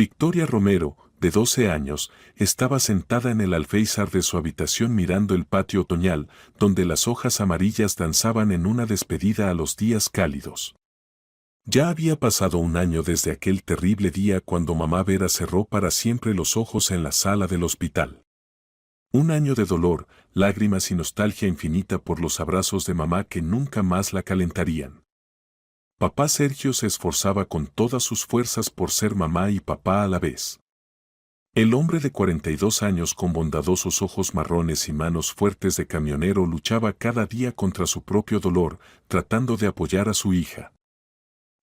Victoria Romero, de 12 años, estaba sentada en el alféizar de su habitación mirando el patio otoñal, donde las hojas amarillas danzaban en una despedida a los días cálidos. Ya había pasado un año desde aquel terrible día cuando mamá Vera cerró para siempre los ojos en la sala del hospital. Un año de dolor, lágrimas y nostalgia infinita por los abrazos de mamá que nunca más la calentarían. Papá Sergio se esforzaba con todas sus fuerzas por ser mamá y papá a la vez. El hombre de 42 años con bondadosos ojos marrones y manos fuertes de camionero luchaba cada día contra su propio dolor, tratando de apoyar a su hija.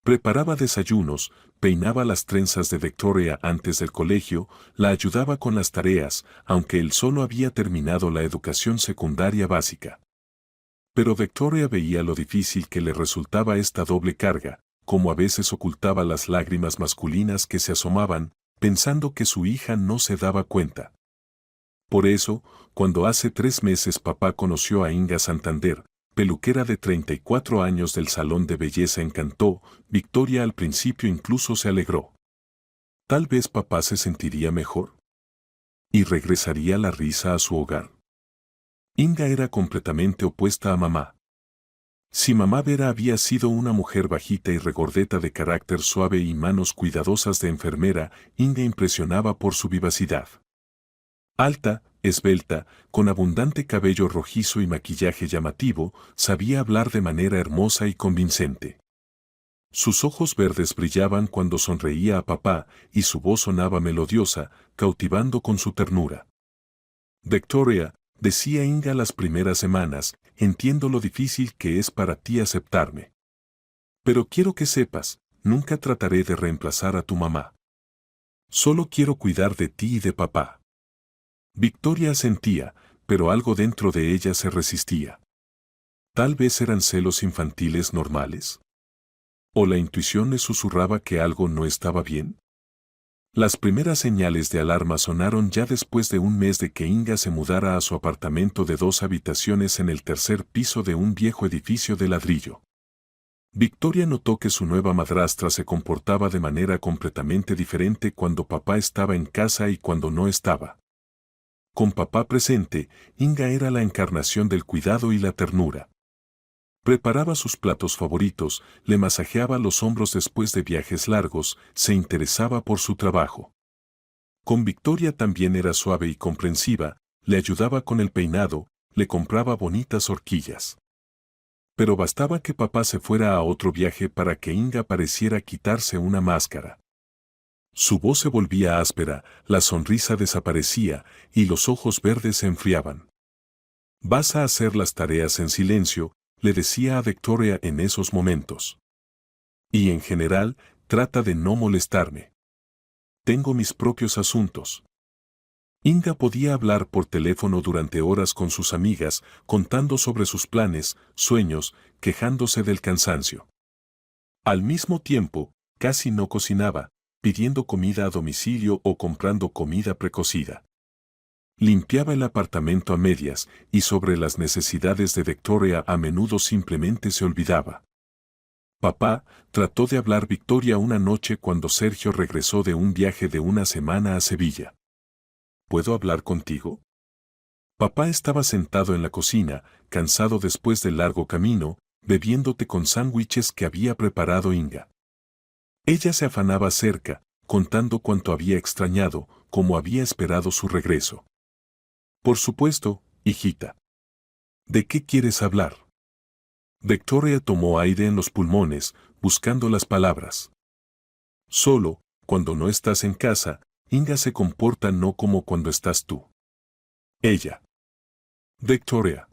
Preparaba desayunos, peinaba las trenzas de Victoria antes del colegio, la ayudaba con las tareas, aunque él solo había terminado la educación secundaria básica. Pero Victoria veía lo difícil que le resultaba esta doble carga, como a veces ocultaba las lágrimas masculinas que se asomaban, pensando que su hija no se daba cuenta. Por eso, cuando hace 3 meses papá conoció a Inga Santander, peluquera de 34 años del salón de belleza Encantó, Victoria al principio incluso se alegró. Tal vez papá se sentiría mejor. Y regresaría la risa a su hogar. Inga era completamente opuesta a mamá. Si mamá Vera había sido una mujer bajita y regordeta de carácter suave y manos cuidadosas de enfermera, Inga impresionaba por su vivacidad. Alta, esbelta, con abundante cabello rojizo y maquillaje llamativo, sabía hablar de manera hermosa y convincente. Sus ojos verdes brillaban cuando sonreía a papá y su voz sonaba melodiosa, cautivando con su ternura. Victoria, decía Inga las primeras semanas, entiendo lo difícil que es para ti aceptarme. Pero quiero que sepas, nunca trataré de reemplazar a tu mamá. Solo quiero cuidar de ti y de papá. Victoria asentía, pero algo dentro de ella se resistía. Tal vez eran celos infantiles normales. ¿O la intuición le susurraba que algo no estaba bien? Las primeras señales de alarma sonaron ya después de un mes de que Inga se mudara a su apartamento de 2 habitaciones en el tercer piso de un viejo edificio de ladrillo. Victoria notó que su nueva madrastra se comportaba de manera completamente diferente cuando papá estaba en casa y cuando no estaba. Con papá presente, Inga era la encarnación del cuidado y la ternura. Preparaba sus platos favoritos, le masajeaba los hombros después de viajes largos, se interesaba por su trabajo. Con Victoria también era suave y comprensiva, le ayudaba con el peinado, le compraba bonitas horquillas. Pero bastaba que papá se fuera a otro viaje para que Inga pareciera quitarse una máscara. Su voz se volvía áspera, la sonrisa desaparecía y los ojos verdes se enfriaban. «Vas a hacer las tareas en silencio», le decía a Victoria en esos momentos. «Y en general, trata de no molestarme. Tengo mis propios asuntos». Inga podía hablar por teléfono durante horas con sus amigas, contando sobre sus planes, sueños, quejándose del cansancio. Al mismo tiempo, casi no cocinaba, pidiendo comida a domicilio o comprando comida precocida. Limpiaba el apartamento a medias y sobre las necesidades de Victoria a menudo simplemente se olvidaba. Papá trató de hablar Victoria una noche cuando Sergio regresó de un viaje de una semana a Sevilla. ¿Puedo hablar contigo? Papá estaba sentado en la cocina, cansado después del largo camino, bebiendo té con sándwiches que había preparado Inga. Ella se afanaba cerca, contando cuánto había extrañado, cómo había esperado su regreso. Por supuesto, hijita. ¿De qué quieres hablar? Victoria tomó aire en los pulmones, buscando las palabras. Solo, cuando no estás en casa, Inga se comporta no como cuando estás tú. Ella. Victoria.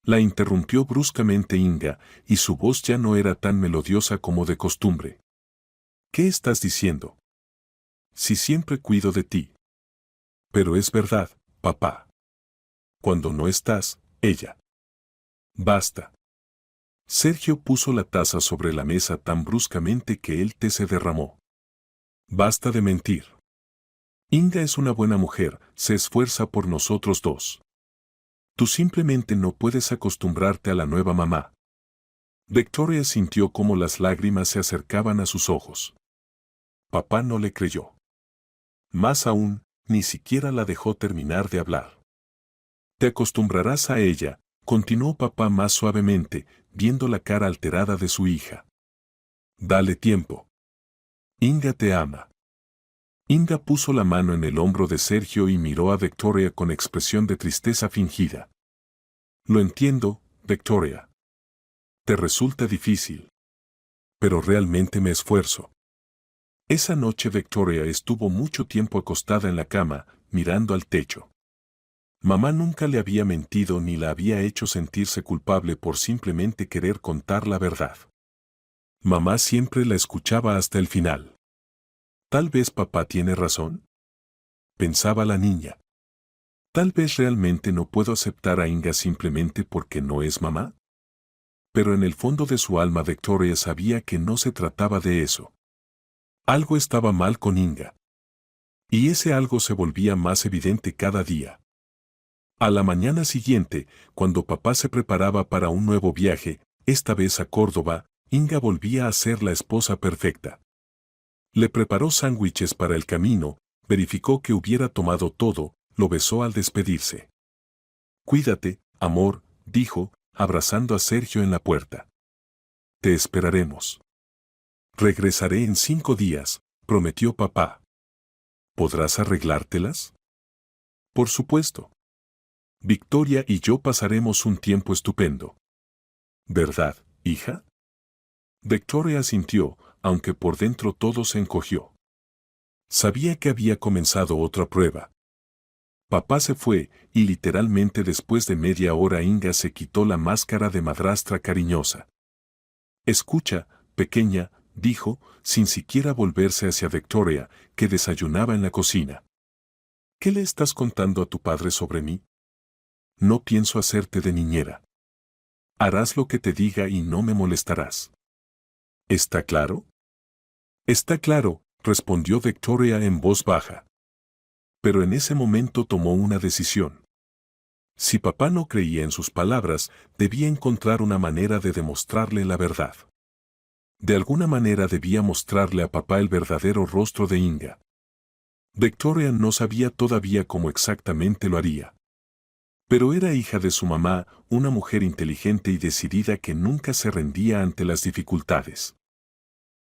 La interrumpió bruscamente Inga, y su voz ya no era tan melodiosa como de costumbre. ¿Qué estás diciendo? Si siempre cuido de ti. Pero es verdad, papá. Cuando no estás, ella. Basta. Sergio puso la taza sobre la mesa tan bruscamente que el té se derramó. Basta de mentir. Inga es una buena mujer, se esfuerza por nosotros dos. Tú simplemente no puedes acostumbrarte a la nueva mamá. Victoria sintió cómo las lágrimas se acercaban a sus ojos. Papá no le creyó. Más aún, ni siquiera la dejó terminar de hablar. Te acostumbrarás a ella, continuó papá más suavemente, viendo la cara alterada de su hija. Dale tiempo. Inga te ama. Inga puso la mano en el hombro de Sergio y miró a Victoria con expresión de tristeza fingida. Lo entiendo, Victoria. Te resulta difícil. Pero realmente me esfuerzo. Esa noche Victoria estuvo mucho tiempo acostada en la cama, mirando al techo. Mamá nunca le había mentido ni la había hecho sentirse culpable por simplemente querer contar la verdad. Mamá siempre la escuchaba hasta el final. Tal vez papá tiene razón, pensaba la niña. Tal vez realmente no puedo aceptar a Inga simplemente porque no es mamá. Pero en el fondo de su alma Victoria sabía que no se trataba de eso. Algo estaba mal con Inga. Y ese algo se volvía más evidente cada día. A la mañana siguiente, cuando papá se preparaba para un nuevo viaje, esta vez a Córdoba, Inga volvía a ser la esposa perfecta. Le preparó sándwiches para el camino, verificó que hubiera tomado todo, lo besó al despedirse. Cuídate, amor, dijo, abrazando a Sergio en la puerta. Te esperaremos. Regresaré en 5 días, prometió papá. ¿Podrás arreglártelas? Por supuesto. Victoria y yo pasaremos un tiempo estupendo. ¿Verdad, hija? Victoria asintió, aunque por dentro todo se encogió. Sabía que había comenzado otra prueba. Papá se fue, y literalmente después de media hora Inga se quitó la máscara de madrastra cariñosa. Escucha, pequeña, dijo, sin siquiera volverse hacia Victoria, que desayunaba en la cocina. ¿Qué le estás contando a tu padre sobre mí? No pienso hacerte de niñera. Harás lo que te diga y no me molestarás. ¿Está claro? Está claro, respondió Victoria en voz baja. Pero en ese momento tomó una decisión. Si papá no creía en sus palabras, debía encontrar una manera de demostrarle la verdad. De alguna manera debía mostrarle a papá el verdadero rostro de Inga. Victoria no sabía todavía cómo exactamente lo haría. Pero era hija de su mamá, una mujer inteligente y decidida que nunca se rendía ante las dificultades.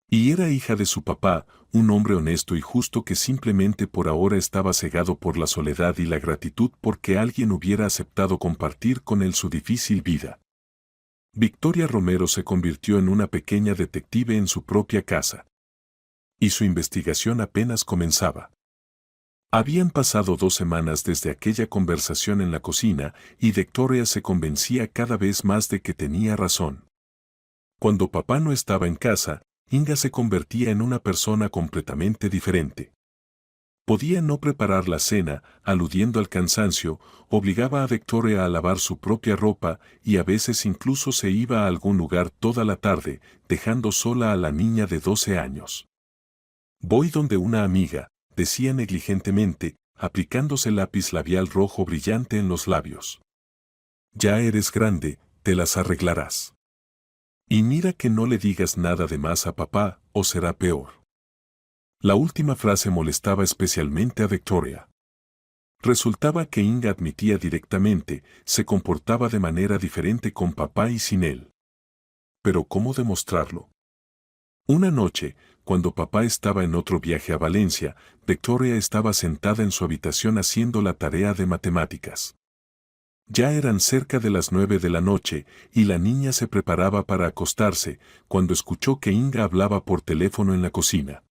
Y era hija de su papá, un hombre honesto y justo que simplemente por ahora estaba cegado por la soledad y la gratitud porque alguien hubiera aceptado compartir con él su difícil vida. Victoria Romero se convirtió en una pequeña detective en su propia casa. Y su investigación apenas comenzaba. Habían pasado 2 semanas desde aquella conversación en la cocina y Victoria se convencía cada vez más de que tenía razón. Cuando papá no estaba en casa, Inga se convertía en una persona completamente diferente. Podía no preparar la cena, aludiendo al cansancio, obligaba a Victoria a lavar su propia ropa y a veces incluso se iba a algún lugar toda la tarde, dejando sola a la niña de 12 años. Voy donde una amiga, decía negligentemente, aplicándose lápiz labial rojo brillante en los labios. Ya eres grande, te las arreglarás. Y mira que no le digas nada de más a papá, o será peor. La última frase molestaba especialmente a Victoria. Resultaba que Inga admitía directamente, se comportaba de manera diferente con papá y sin él. Pero ¿cómo demostrarlo? Una noche, cuando papá estaba en otro viaje a Valencia, Victoria estaba sentada en su habitación haciendo la tarea de matemáticas. Ya eran cerca de las 9 de la noche, y la niña se preparaba para acostarse, cuando escuchó que Inga hablaba por teléfono en la cocina.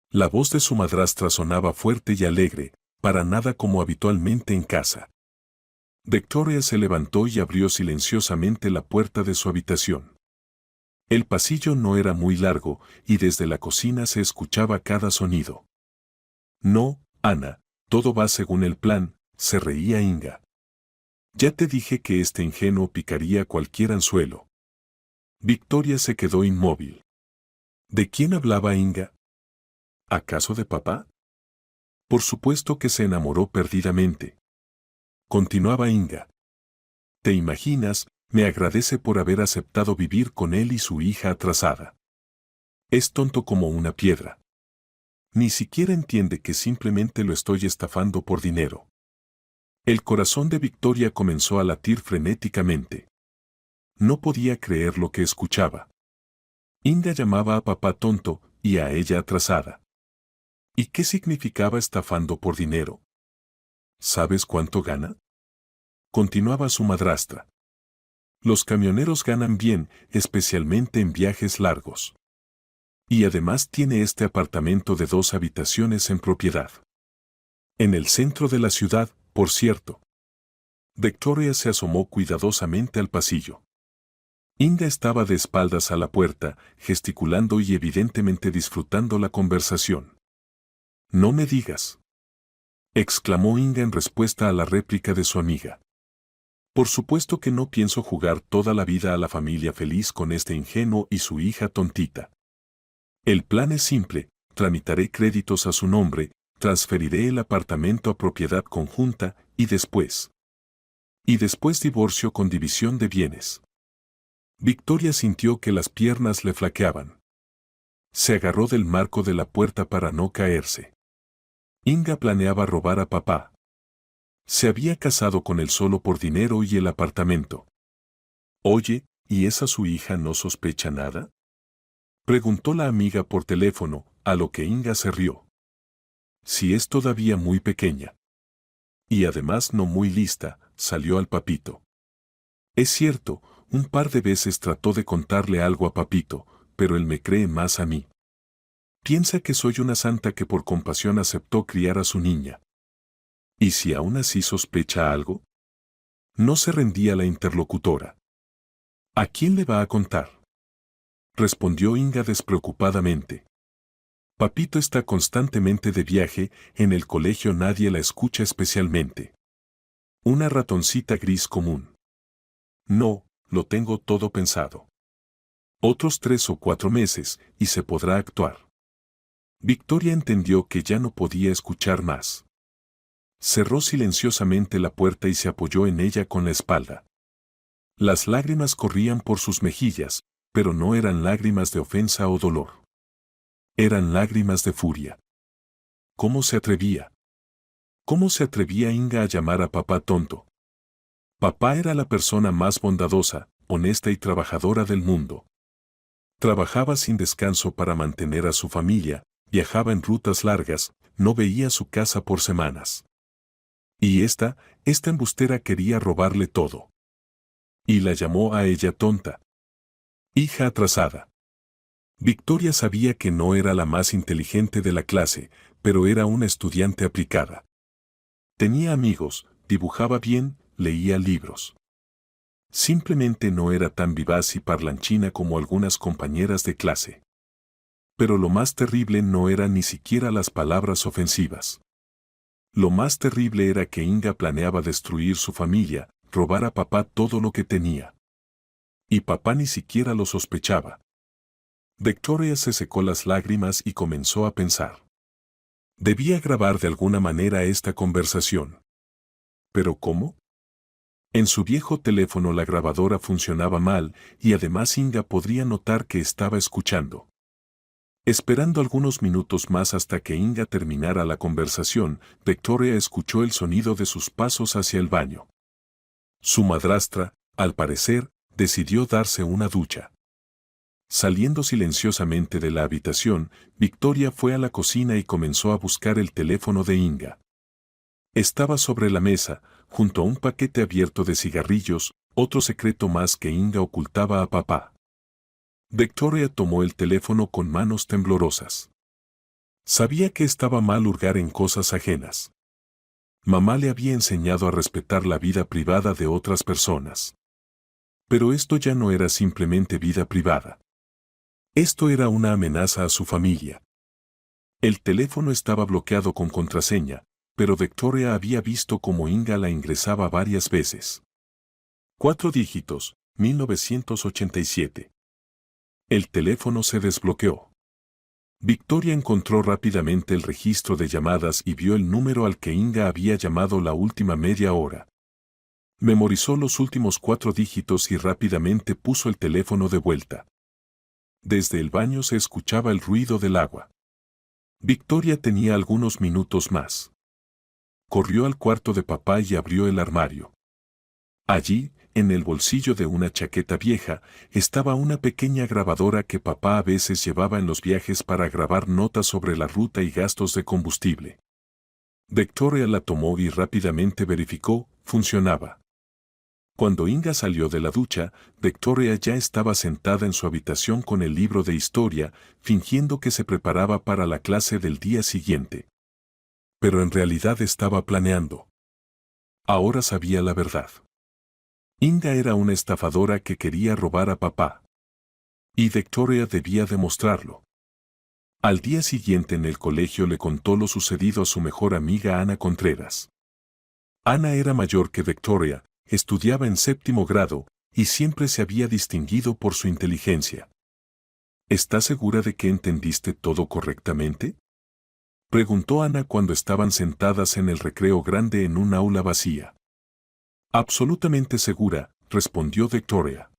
La voz de su madrastra sonaba fuerte y alegre, para nada como habitualmente en casa. Victoria se levantó y abrió silenciosamente la puerta de su habitación. El pasillo no era muy largo, y desde la cocina se escuchaba cada sonido. No, Ana, todo va según el plan, se reía Inga. Ya te dije que este ingenuo picaría cualquier anzuelo. Victoria se quedó inmóvil. ¿De quién hablaba Inga? ¿Acaso de papá? Por supuesto que se enamoró perdidamente. Continuaba Inga. ¿Te imaginas? Me agradece por haber aceptado vivir con él y su hija atrasada. Es tonto como una piedra. Ni siquiera entiende que simplemente lo estoy estafando por dinero. El corazón de Victoria comenzó a latir frenéticamente. No podía creer lo que escuchaba. Inga llamaba a papá tonto y a ella atrasada. ¿Y qué significaba estafando por dinero? ¿Sabes cuánto gana? Continuaba su madrastra. Los camioneros ganan bien, especialmente en viajes largos. Y además tiene este apartamento de 2 habitaciones en propiedad. En el centro de la ciudad, por cierto. Victoria se asomó cuidadosamente al pasillo. Inga estaba de espaldas a la puerta, gesticulando y evidentemente disfrutando la conversación. «No me digas», exclamó Inga en respuesta a la réplica de su amiga. «Por supuesto que no pienso jugar toda la vida a la familia feliz con este ingenuo y su hija tontita. El plan es simple, tramitaré créditos a su nombre, transferiré el apartamento a propiedad conjunta y después divorcio con división de bienes». Victoria sintió que las piernas le flaqueaban. Se agarró del marco de la puerta para no caerse. Inga planeaba robar a papá. Se había casado con él solo por dinero y el apartamento. «Oye, ¿y esa su hija no sospecha nada?», preguntó la amiga por teléfono, a lo que Inga se rió. «Si es todavía muy pequeña. Y además no muy lista», salió al papito. Es cierto, un par de veces trató de contarle algo a papito, pero él me cree más a mí. Piensa que soy una santa que por compasión aceptó criar a su niña. ¿Y si aún así sospecha algo? No se rendía la interlocutora. ¿A quién le va a contar?, respondió Inga despreocupadamente. Papito está constantemente de viaje, en el colegio nadie la escucha especialmente. Una ratoncita gris común. No, lo tengo todo pensado. Otros 3 o 4 meses, y se podrá actuar. Victoria entendió que ya no podía escuchar más. Cerró silenciosamente la puerta y se apoyó en ella con la espalda. Las lágrimas corrían por sus mejillas, pero no eran lágrimas de ofensa o dolor. Eran lágrimas de furia. ¿Cómo se atrevía? ¿Cómo se atrevía Inga a llamar a papá tonto? Papá era la persona más bondadosa, honesta y trabajadora del mundo. Trabajaba sin descanso para mantener a su familia, viajaba en rutas largas, no veía su casa por semanas. Y esta embustera quería robarle todo. Y la llamó a ella tonta. Hija atrasada. Victoria sabía que no era la más inteligente de la clase, pero era una estudiante aplicada. Tenía amigos, dibujaba bien, leía libros. Simplemente no era tan vivaz y parlanchina como algunas compañeras de clase. Pero lo más terrible no eran ni siquiera las palabras ofensivas. Lo más terrible era que Inga planeaba destruir su familia, robar a papá todo lo que tenía. Y papá ni siquiera lo sospechaba. Victoria se secó las lágrimas y comenzó a pensar. Debía grabar de alguna manera esta conversación. ¿Pero cómo? En su viejo teléfono la grabadora funcionaba mal y además Inga podría notar que estaba escuchando. Esperando algunos minutos más hasta que Inga terminara la conversación, Victoria escuchó el sonido de sus pasos hacia el baño. Su madrastra, al parecer, decidió darse una ducha. Saliendo silenciosamente de la habitación, Victoria fue a la cocina y comenzó a buscar el teléfono de Inga. Estaba sobre la mesa, junto a un paquete abierto de cigarrillos, otro secreto más que Inga ocultaba a papá. Victoria tomó el teléfono con manos temblorosas. Sabía que estaba mal hurgar en cosas ajenas. Mamá le había enseñado a respetar la vida privada de otras personas. Pero esto ya no era simplemente vida privada. Esto era una amenaza a su familia. El teléfono estaba bloqueado con contraseña, pero Victoria había visto cómo Inga la ingresaba varias veces. 4 dígitos, 1987. El teléfono se desbloqueó. Victoria encontró rápidamente el registro de llamadas y vio el número al que Inga había llamado la última media hora. Memorizó los últimos 4 dígitos y rápidamente puso el teléfono de vuelta. Desde el baño se escuchaba el ruido del agua. Victoria tenía algunos minutos más. Corrió al cuarto de papá y abrió el armario. Allí, en el bolsillo de una chaqueta vieja, estaba una pequeña grabadora que papá a veces llevaba en los viajes para grabar notas sobre la ruta y gastos de combustible. Victoria la tomó y rápidamente verificó, funcionaba. Cuando Inga salió de la ducha, Victoria ya estaba sentada en su habitación con el libro de historia, fingiendo que se preparaba para la clase del día siguiente. Pero en realidad estaba planeando. Ahora sabía la verdad. Inga era una estafadora que quería robar a papá. Y Victoria debía demostrarlo. Al día siguiente en el colegio le contó lo sucedido a su mejor amiga Ana Contreras. Ana era mayor que Victoria, estudiaba en 7º grado, y siempre se había distinguido por su inteligencia. ¿Estás segura de que entendiste todo correctamente?, preguntó Ana cuando estaban sentadas en el recreo grande en un aula vacía. Absolutamente segura, respondió Victoria.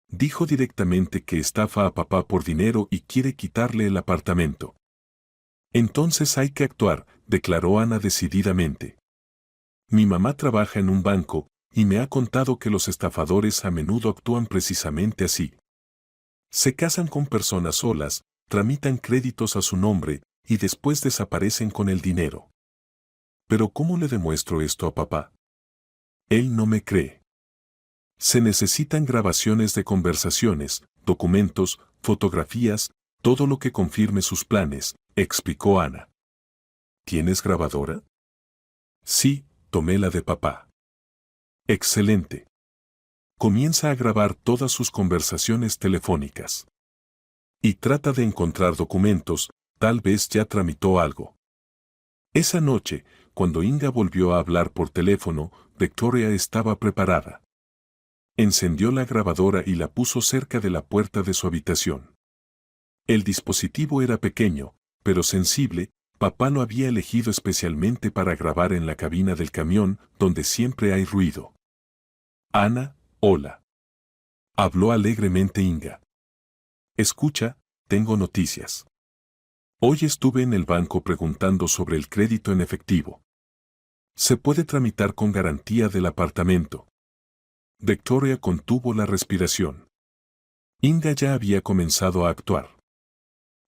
Dijo directamente que estafa a papá por dinero y quiere quitarle el apartamento. Entonces hay que actuar, declaró Ana decididamente. Mi mamá trabaja en un banco, y me ha contado que los estafadores a menudo actúan precisamente así. Se casan con personas solas, tramitan créditos a su nombre, y después desaparecen con el dinero. ¿Pero cómo le demuestro esto a papá? Él no me cree. Se necesitan grabaciones de conversaciones, documentos, fotografías, todo lo que confirme sus planes, explicó Ana. ¿Tienes grabadora? Sí, tomé la de papá. Excelente. Comienza a grabar todas sus conversaciones telefónicas. Y trata de encontrar documentos, tal vez ya tramitó algo. Esa noche, cuando Inga volvió a hablar por teléfono, Victoria estaba preparada. Encendió la grabadora y la puso cerca de la puerta de su habitación. El dispositivo era pequeño, pero sensible. Papá lo había elegido especialmente para grabar en la cabina del camión, donde siempre hay ruido. Ana, hola. Habló alegremente Inga. Escucha, tengo noticias. Hoy estuve en el banco preguntando sobre el crédito en efectivo. Se puede tramitar con garantía del apartamento. Victoria contuvo la respiración. Inga ya había comenzado a actuar.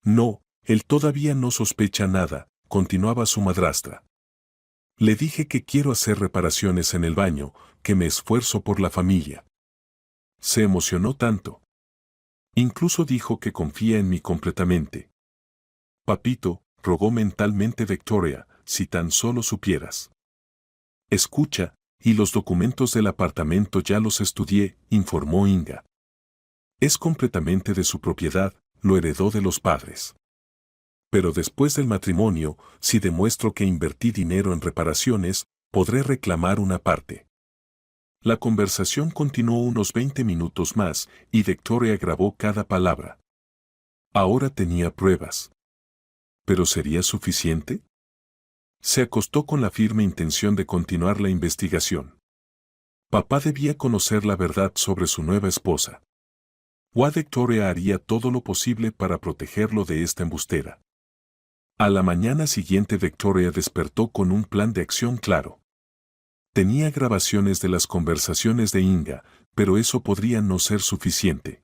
No, él todavía no sospecha nada, continuaba su madrastra. Le dije que quiero hacer reparaciones en el baño, que me esfuerzo por la familia. Se emocionó tanto. Incluso dijo que confía en mí completamente. Papito, rogó mentalmente Victoria, si tan solo supieras. Escucha, y los documentos del apartamento ya los estudié, informó Inga. Es completamente de su propiedad, lo heredó de los padres. Pero después del matrimonio, si demuestro que invertí dinero en reparaciones, podré reclamar una parte. La conversación continuó unos 20 minutos más, y Victoria grabó cada palabra. Ahora tenía pruebas. ¿Pero sería suficiente? Se acostó con la firme intención de continuar la investigación. Papá debía conocer la verdad sobre su nueva esposa. Victoria haría todo lo posible para protegerlo de esta embustera. A la mañana siguiente Victoria despertó con un plan de acción claro. Tenía grabaciones de las conversaciones de Inga, pero eso podría no ser suficiente.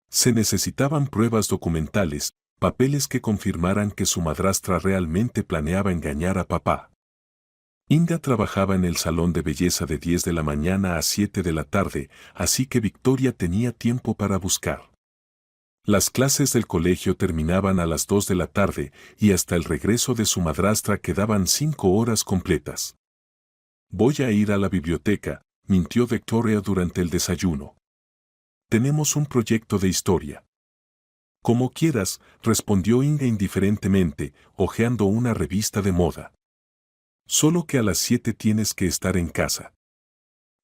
Se necesitaban pruebas documentales, papeles que confirmaran que su madrastra realmente planeaba engañar a papá. Inga trabajaba en el salón de belleza de 10 de la mañana a 7 de la tarde, así que Victoria tenía tiempo para buscar. Las clases del colegio terminaban a las 2 de la tarde y hasta el regreso de su madrastra quedaban 5 horas completas. Voy a ir a la biblioteca, mintió Victoria durante el desayuno. Tenemos un proyecto de historia. Como quieras, respondió Inga indiferentemente, hojeando una revista de moda. Solo que a las 7 tienes que estar en casa.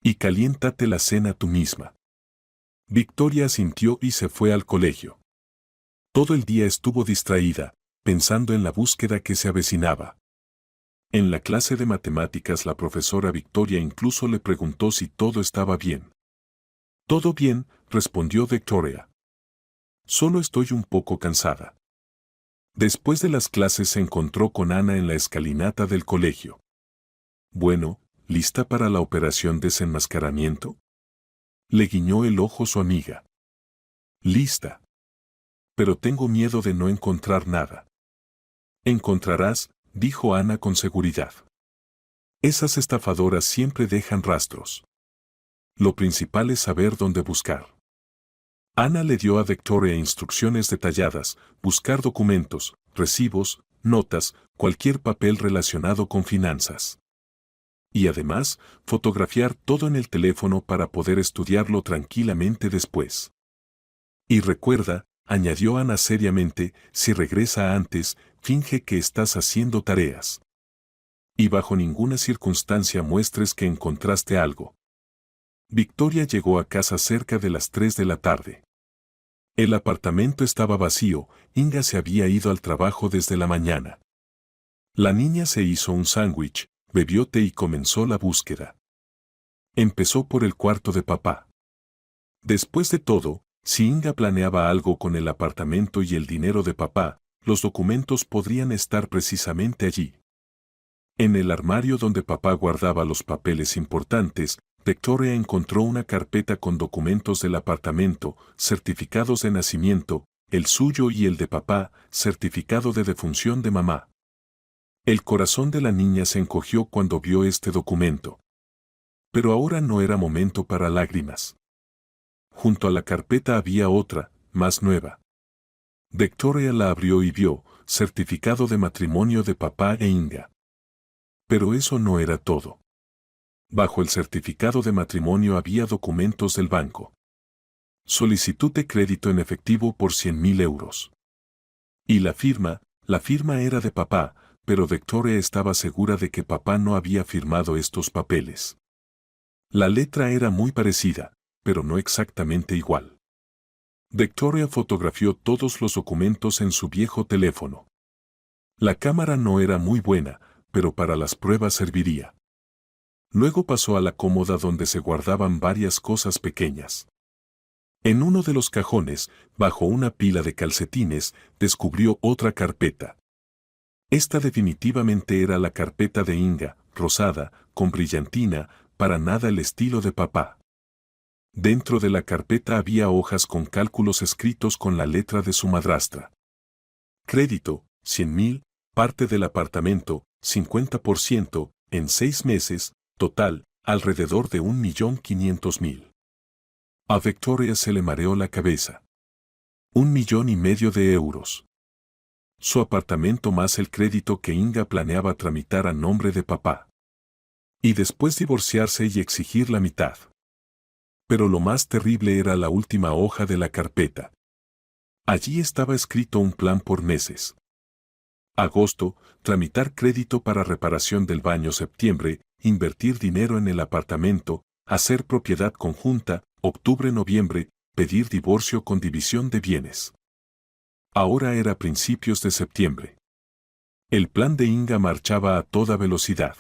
Y caliéntate la cena tú misma. Victoria asintió y se fue al colegio. Todo el día estuvo distraída, pensando en la búsqueda que se avecinaba. En la clase de matemáticas la profesora Victoria incluso le preguntó si todo estaba bien. Todo bien, respondió Victoria. Solo estoy un poco cansada. Después de las clases se encontró con Ana en la escalinata del colegio. Bueno, ¿lista para la operación desenmascaramiento? Le guiñó el ojo su amiga. Lista. Pero tengo miedo de no encontrar nada. Encontrarás, dijo Ana con seguridad. Esas estafadoras siempre dejan rastros. Lo principal es saber dónde buscar. Ana le dio a Victoria instrucciones detalladas: buscar documentos, recibos, notas, cualquier papel relacionado con finanzas. Y además, fotografiar todo en el teléfono para poder estudiarlo tranquilamente después. Y recuerda, añadió Ana seriamente, si regresa antes, finge que estás haciendo tareas. Y bajo ninguna circunstancia muestres que encontraste algo. Victoria llegó a casa cerca de las 3 de la tarde. El apartamento estaba vacío, Inga se había ido al trabajo desde la mañana. La niña se hizo un sándwich, bebió té y comenzó la búsqueda. Empezó por el cuarto de papá. Después de todo, si Inga planeaba algo con el apartamento y el dinero de papá, los documentos podrían estar precisamente allí. En el armario donde papá guardaba los papeles importantes, Victoria encontró una carpeta con documentos del apartamento, certificados de nacimiento, el suyo y el de papá, certificado de defunción de mamá. El corazón de la niña se encogió cuando vio este documento. Pero ahora no era momento para lágrimas. Junto a la carpeta había otra, más nueva. Victoria la abrió y vio, certificado de matrimonio de papá e Inga. Pero eso no era todo. Bajo el certificado de matrimonio había documentos del banco. Solicitud de crédito en efectivo por 100.000 euros. Y la firma era de papá, pero Victoria estaba segura de que papá no había firmado estos papeles. La letra era muy parecida, pero no exactamente igual. Victoria fotografió todos los documentos en su viejo teléfono. La cámara no era muy buena, pero para las pruebas serviría. Luego pasó a la cómoda donde se guardaban varias cosas pequeñas. En uno de los cajones, bajo una pila de calcetines, descubrió otra carpeta. Esta definitivamente era la carpeta de Inga, rosada, con brillantina, para nada el estilo de papá. Dentro de la carpeta había hojas con cálculos escritos con la letra de su madrastra. Crédito, 100.000, parte del apartamento, 50%, en 6 meses, total, alrededor de 1.500.000. A Victoria se le mareó la cabeza. 1,5 millones de euros. Su apartamento más el crédito que Inga planeaba tramitar a nombre de papá. Y después divorciarse y exigir la mitad. Pero lo más terrible era la última hoja de la carpeta. Allí estaba escrito un plan por meses. Agosto, tramitar crédito para reparación del baño. Septiembre, invertir dinero en el apartamento, hacer propiedad conjunta. Octubre-noviembre, pedir divorcio con división de bienes. Ahora era principios de septiembre. El plan de Inga marchaba a toda velocidad.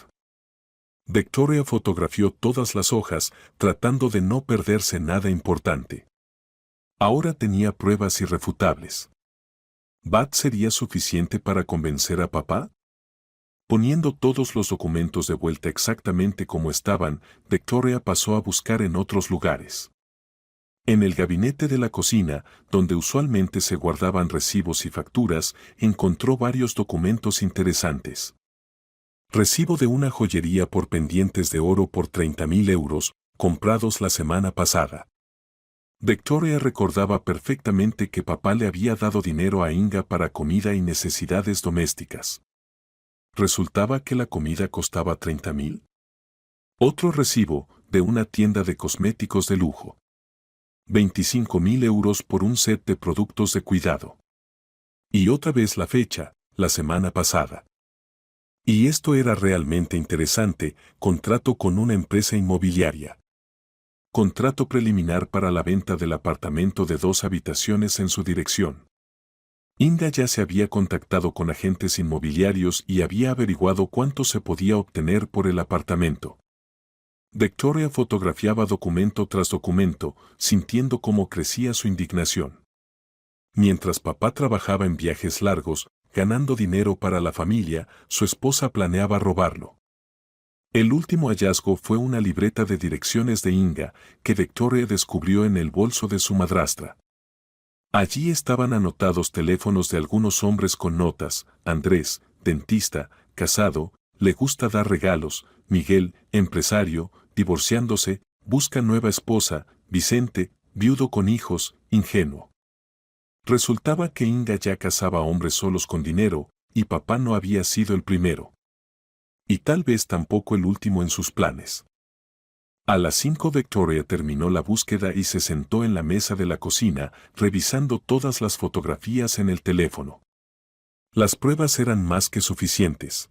Victoria fotografió todas las hojas, tratando de no perderse nada importante. Ahora tenía pruebas irrefutables. ¿VAT sería suficiente para convencer a papá? Poniendo todos los documentos de vuelta exactamente como estaban, Victoria pasó a buscar en otros lugares. En el gabinete de la cocina, donde usualmente se guardaban recibos y facturas, encontró varios documentos interesantes. Recibo de una joyería por pendientes de oro por 30.000 euros, comprados la semana pasada. Victoria recordaba perfectamente que papá le había dado dinero a Inga para comida y necesidades domésticas. ¿Resultaba que la comida costaba 30.000? Otro recibo, de una tienda de cosméticos de lujo. 25.000 euros por un set de productos de cuidado. Y otra vez la fecha, la semana pasada. Y esto era realmente interesante: contrato con una empresa inmobiliaria. Contrato preliminar para la venta del apartamento de 2 habitaciones en su dirección. Inga ya se había contactado con agentes inmobiliarios y había averiguado cuánto se podía obtener por el apartamento. Victoria fotografiaba documento tras documento, sintiendo cómo crecía su indignación. Mientras papá trabajaba en viajes largos, ganando dinero para la familia, su esposa planeaba robarlo. El último hallazgo fue una libreta de direcciones de Inga, que Victoria descubrió en el bolso de su madrastra. Allí estaban anotados teléfonos de algunos hombres con notas: Andrés, dentista, casado, le gusta dar regalos; Miguel, empresario, divorciándose, busca nueva esposa; Vicente, viudo con hijos, ingenuo. Resultaba que Inga ya casaba hombres solos con dinero, y papá no había sido el primero. Y tal vez tampoco el último en sus planes. A las 5 Victoria terminó la búsqueda y se sentó en la mesa de la cocina, revisando todas las fotografías en el teléfono. Las pruebas eran más que suficientes.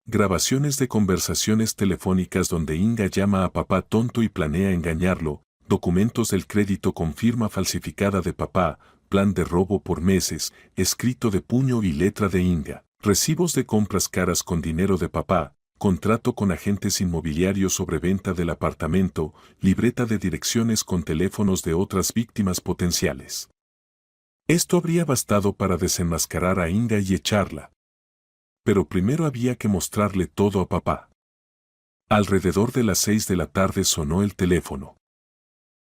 Grabaciones de conversaciones telefónicas donde Inga llama a papá tonto y planea engañarlo, documentos del crédito con firma falsificada de papá, plan de robo por meses, escrito de puño y letra de Inga, recibos de compras caras con dinero de papá, contrato con agentes inmobiliarios sobre venta del apartamento, libreta de direcciones con teléfonos de otras víctimas potenciales. Esto habría bastado para desenmascarar a Inga y echarla. Pero primero había que mostrarle todo a papá. Alrededor de las 6 de la tarde sonó el teléfono.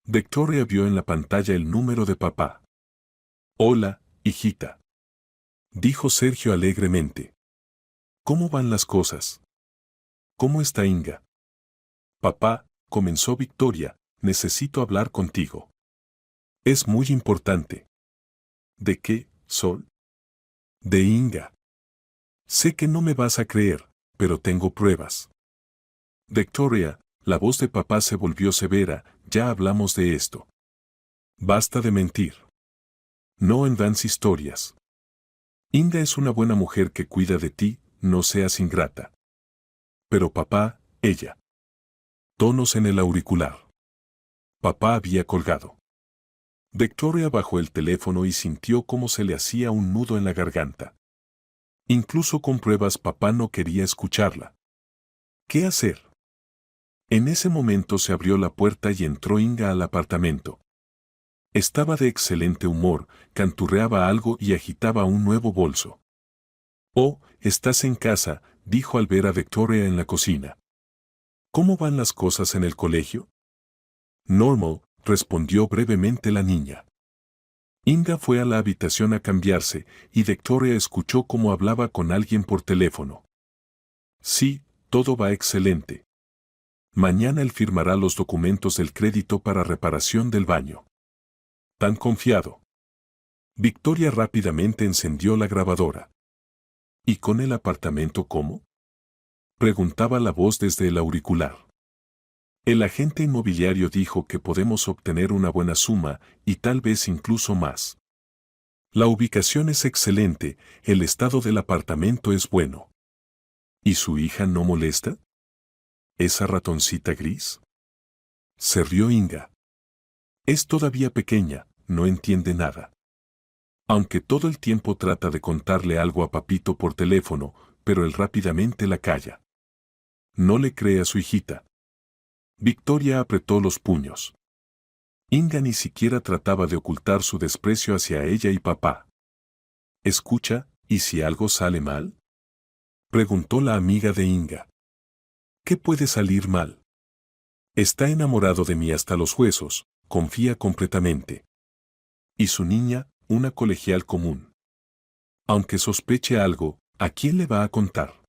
Victoria vio en la pantalla el número de papá. «Hola, hijita», dijo Sergio alegremente. «¿Cómo van las cosas? ¿Cómo está Inga?» «Papá», comenzó Victoria, «necesito hablar contigo. Es muy importante». «¿De qué, Sol?» «De Inga. Sé que no me vas a creer, pero tengo pruebas». «Victoria», la voz de papá se volvió severa, «ya hablamos de esto. Basta de mentir. No envans historias. Inga es una buena mujer que cuida de ti, no seas ingrata». «Pero papá», ella. Tonos en el auricular. Papá había colgado. Victoria bajó el teléfono y sintió cómo se le hacía un nudo en la garganta. Incluso con pruebas papá no quería escucharla. ¿Qué hacer? En ese momento se abrió la puerta y entró Inga al apartamento. Estaba de excelente humor, canturreaba algo y agitaba un nuevo bolso. «Oh, estás en casa», dijo al ver a Victoria en la cocina. «¿Cómo van las cosas en el colegio?» «Normal», respondió brevemente la niña. Inga fue a la habitación a cambiarse, y Victoria escuchó cómo hablaba con alguien por teléfono. «Sí, todo va excelente. Mañana él firmará los documentos del crédito para reparación del baño». «¿Tan confiado?» Victoria rápidamente encendió la grabadora. «¿Y con el apartamento cómo?», preguntaba la voz desde el auricular. «El agente inmobiliario dijo que podemos obtener una buena suma, y tal vez incluso más. La ubicación es excelente, el estado del apartamento es bueno». «¿Y su hija no molesta? ¿Esa ratoncita gris?». Se rió Inga. «Es todavía pequeña, no entiende nada. Aunque todo el tiempo trata de contarle algo a papito por teléfono, pero él rápidamente la calla. No le cree a su hijita». Victoria apretó los puños. Inga ni siquiera trataba de ocultar su desprecio hacia ella y papá. «Escucha, ¿y si algo sale mal?», preguntó la amiga de Inga. «¿Qué puede salir mal? Está enamorado de mí hasta los huesos, confía completamente. Y su niña, una colegial común. Aunque sospeche algo, ¿a quién le va a contar?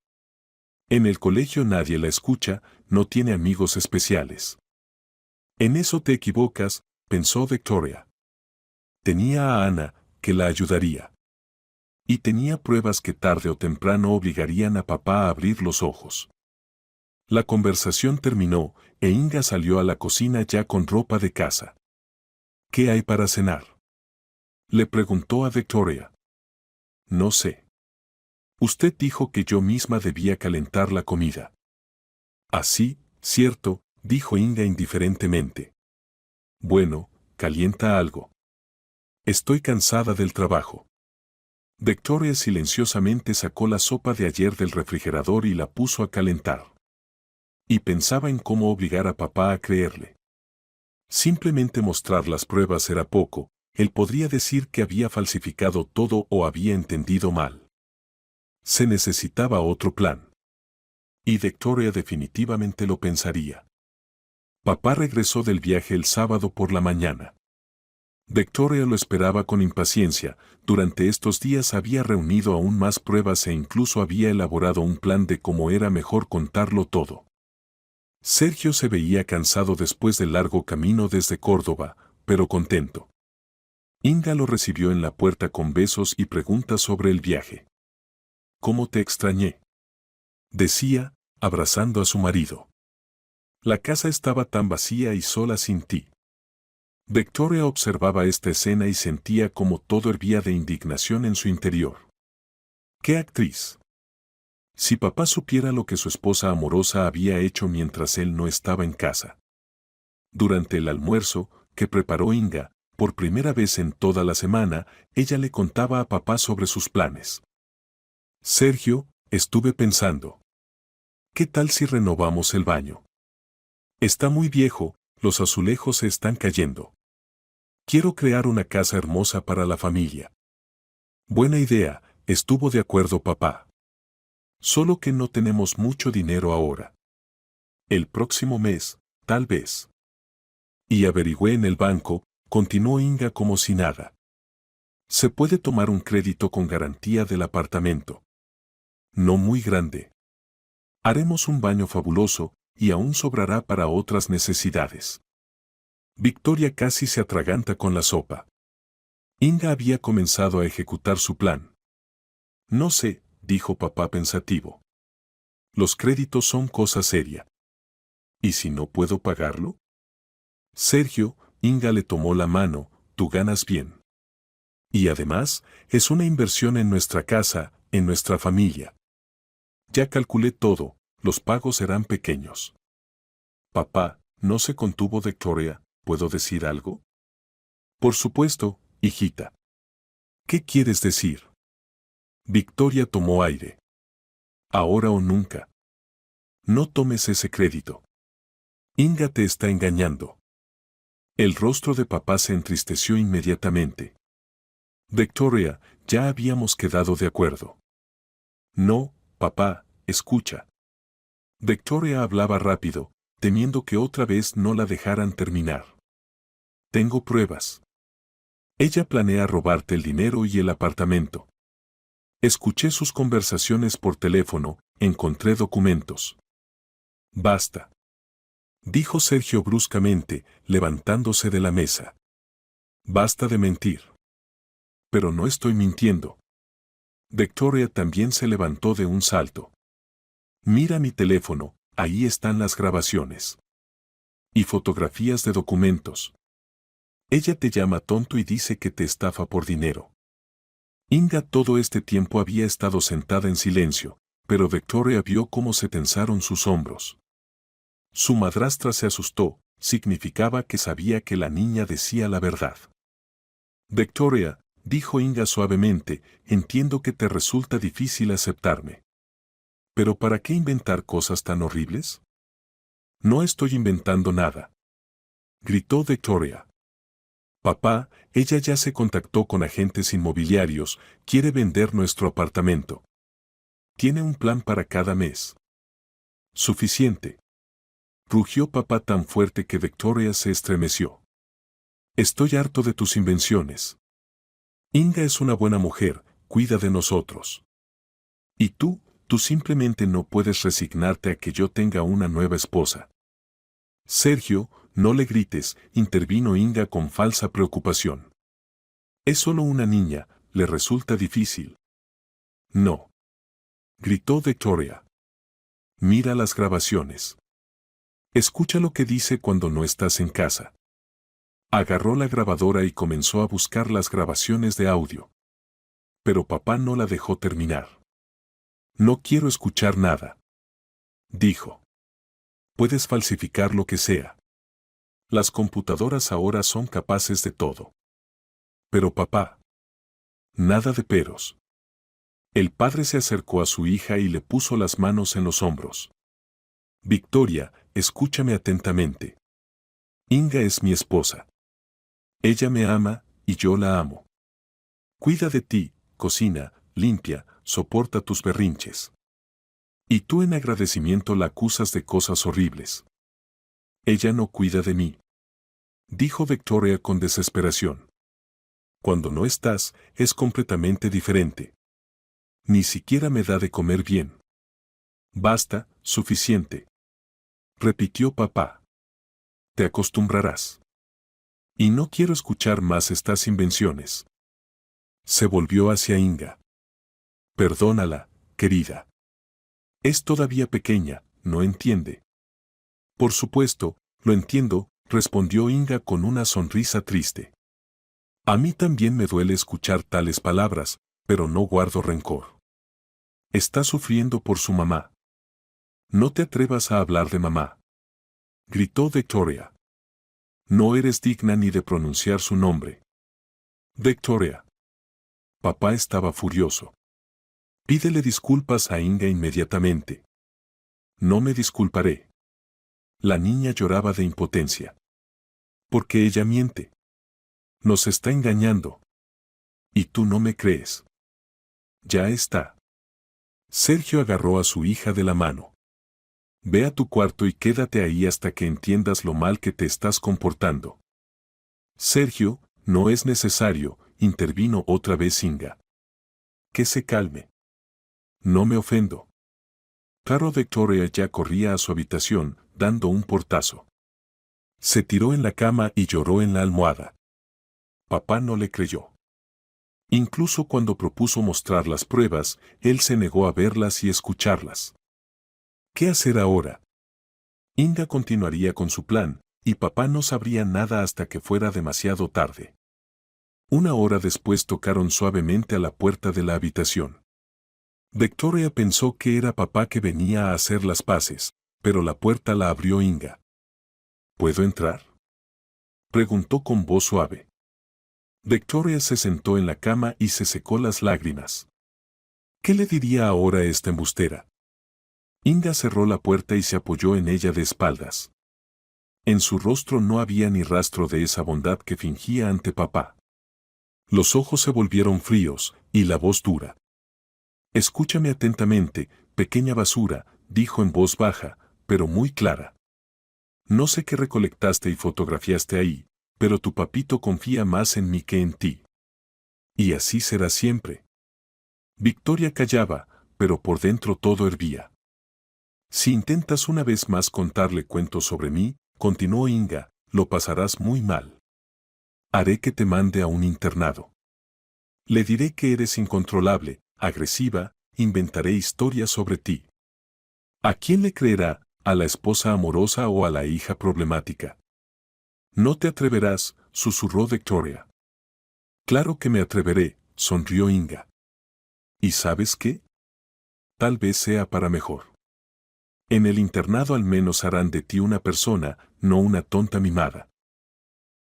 En el colegio nadie la escucha, no tiene amigos especiales». «En eso te equivocas», pensó Victoria. Tenía a Ana, que la ayudaría. Y tenía pruebas que tarde o temprano obligarían a papá a abrir los ojos. La conversación terminó, e Inga salió a la cocina ya con ropa de casa. «¿Qué hay para cenar?», le preguntó a Victoria. «No sé. Usted dijo que yo misma debía calentar la comida». «Así, cierto», dijo Inga indiferentemente. «Bueno, calienta algo. Estoy cansada del trabajo». Victoria silenciosamente sacó la sopa de ayer del refrigerador y la puso a calentar. Y pensaba en cómo obligar a papá a creerle. Simplemente mostrar las pruebas era poco, él podría decir que había falsificado todo o había entendido mal. Se necesitaba otro plan. Y Victoria definitivamente lo pensaría. Papá regresó del viaje el sábado por la mañana. Victoria lo esperaba con impaciencia. Durante estos días había reunido aún más pruebas e incluso había elaborado un plan de cómo era mejor contarlo todo. Sergio se veía cansado después del largo camino desde Córdoba, pero contento. Inga lo recibió en la puerta con besos y preguntas sobre el viaje. «¿Cómo te extrañé?», decía, abrazando a su marido. La casa estaba tan vacía y sola sin ti. Victoria observaba esta escena y sentía como todo hervía de indignación en su interior. ¡Qué actriz! Si papá supiera lo que su esposa amorosa había hecho mientras él no estaba en casa. Durante el almuerzo, que preparó Inga, por primera vez en toda la semana, ella le contaba a papá sobre sus planes. «Sergio, estuve pensando. ¿Qué tal si renovamos el baño? Está muy viejo, los azulejos se están cayendo. Quiero crear una casa hermosa para la familia». «Buena idea», estuvo de acuerdo papá. «Solo que no tenemos mucho dinero ahora. El próximo mes, tal vez». Y averigüé en el banco, continuó Inga como si nada. «Se puede tomar un crédito con garantía del apartamento. No muy grande. Haremos un baño fabuloso, y aún sobrará para otras necesidades». Victoria casi se atraganta con la sopa. Inga había comenzado a ejecutar su plan. «No sé», dijo papá pensativo. «Los créditos son cosa seria. ¿Y si no puedo pagarlo?». «Sergio», Inga le tomó la mano, «tú ganas bien. Y además, es una inversión en nuestra casa, en nuestra familia. Ya calculé todo, los pagos serán pequeños». «Papá», no se contuvo Victoria, ¿puedo decir algo?». «Por supuesto, hijita». «¿Qué quieres decir?». Victoria tomó aire. «Ahora o nunca. No tomes ese crédito. Inga te está engañando». El rostro de papá se entristeció inmediatamente. «Victoria, ya habíamos quedado de acuerdo». «No, papá, escucha». Victoria hablaba rápido, temiendo que otra vez no la dejaran terminar. «Tengo pruebas. Ella planea robarte el dinero y el apartamento. Escuché sus conversaciones por teléfono, encontré documentos». «Basta», dijo Sergio bruscamente, levantándose de la mesa. «Basta de mentir». «Pero no estoy mintiendo». Victoria también se levantó de un salto. «Mira mi teléfono, ahí están las grabaciones. Y fotografías de documentos. Ella te llama tonto y dice que te estafa por dinero». Inga todo este tiempo había estado sentada en silencio, pero Victoria vio cómo se tensaron sus hombros. Su madrastra se asustó, significaba que sabía que la niña decía la verdad. «Victoria», dijo Inga suavemente, «entiendo que te resulta difícil aceptarme. ¿Pero para qué inventar cosas tan horribles?». «No estoy inventando nada», gritó Victoria. «Papá, ella ya se contactó con agentes inmobiliarios, quiere vender nuestro apartamento. Tiene un plan para cada mes». «Suficiente», rugió papá tan fuerte que Victoria se estremeció. «Estoy harto de tus invenciones. Inga es una buena mujer, cuida de nosotros. Y tú simplemente no puedes resignarte a que yo tenga una nueva esposa». «Sergio, no le grites», intervino Inga con falsa preocupación. «Es solo una niña, le resulta difícil». «No», gritó Victoria. «Mira las grabaciones. Escucha lo que dice cuando no estás en casa». Agarró la grabadora y comenzó a buscar las grabaciones de audio. Pero papá no la dejó terminar. «No quiero escuchar nada», dijo. «Puedes falsificar lo que sea. Las computadoras ahora son capaces de todo». «Pero papá». «Nada de peros». El padre se acercó a su hija y le puso las manos en los hombros. «Victoria, escúchame atentamente. Inga es mi esposa. Ella me ama, y yo la amo. Cuida de ti, cocina, limpia, soporta tus berrinches. Y tú en agradecimiento la acusas de cosas horribles. Ella no cuida de mí, dijo Victoria con desesperación. Cuando no estás, es completamente diferente. Ni siquiera me da de comer bien. Basta, suficiente, repitió papá. Te acostumbrarás. Y no quiero escuchar más estas invenciones. Se volvió hacia Inga. Perdónala, querida. Es todavía pequeña, no entiende. Por supuesto, lo entiendo, respondió Inga con una sonrisa triste. A mí también me duele escuchar tales palabras, pero no guardo rencor. Está sufriendo por su mamá. No te atrevas a hablar de mamá, gritó Victoria. No eres digna ni de pronunciar su nombre. Victoria. Papá estaba furioso. Pídele disculpas a Inga inmediatamente. No me disculparé. La niña lloraba de impotencia. Porque ella miente. Nos está engañando. Y tú no me crees. Ya está. Sergio agarró a su hija de la mano. Ve a tu cuarto y quédate ahí hasta que entiendas lo mal que te estás comportando. Sergio, no es necesario, intervino otra vez Inga. Que se calme. No me ofendo. Claro, Victoria ya corría a su habitación, dando un portazo. Se tiró en la cama y lloró en la almohada. Papá no le creyó. Incluso cuando propuso mostrar las pruebas, él se negó a verlas y escucharlas. ¿Qué hacer ahora? Inga continuaría con su plan, y papá no sabría nada hasta que fuera demasiado tarde. Una hora después tocaron suavemente a la puerta de la habitación. Victoria pensó que era papá que venía a hacer las paces, pero la puerta la abrió Inga. ¿Puedo entrar?, preguntó con voz suave. Victoria se sentó en la cama y se secó las lágrimas. ¿Qué le diría ahora esta embustera? Inga cerró la puerta y se apoyó en ella de espaldas. En su rostro no había ni rastro de esa bondad que fingía ante papá. Los ojos se volvieron fríos, y la voz dura. Escúchame atentamente, pequeña basura, dijo en voz baja, pero muy clara. No sé qué recolectaste y fotografiaste ahí, pero tu papito confía más en mí que en ti. Y así será siempre. Victoria callaba, pero por dentro todo hervía. Si intentas una vez más contarle cuentos sobre mí, continuó Inga, lo pasarás muy mal. Haré que te mande a un internado. Le diré que eres incontrolable, agresiva, inventaré historias sobre ti. ¿A quién le creerá, a la esposa amorosa o a la hija problemática? No te atreverás, susurró Victoria. Claro que me atreveré, sonrió Inga. ¿Y sabes qué? Tal vez sea para mejor. En el internado al menos harán de ti una persona, no una tonta mimada.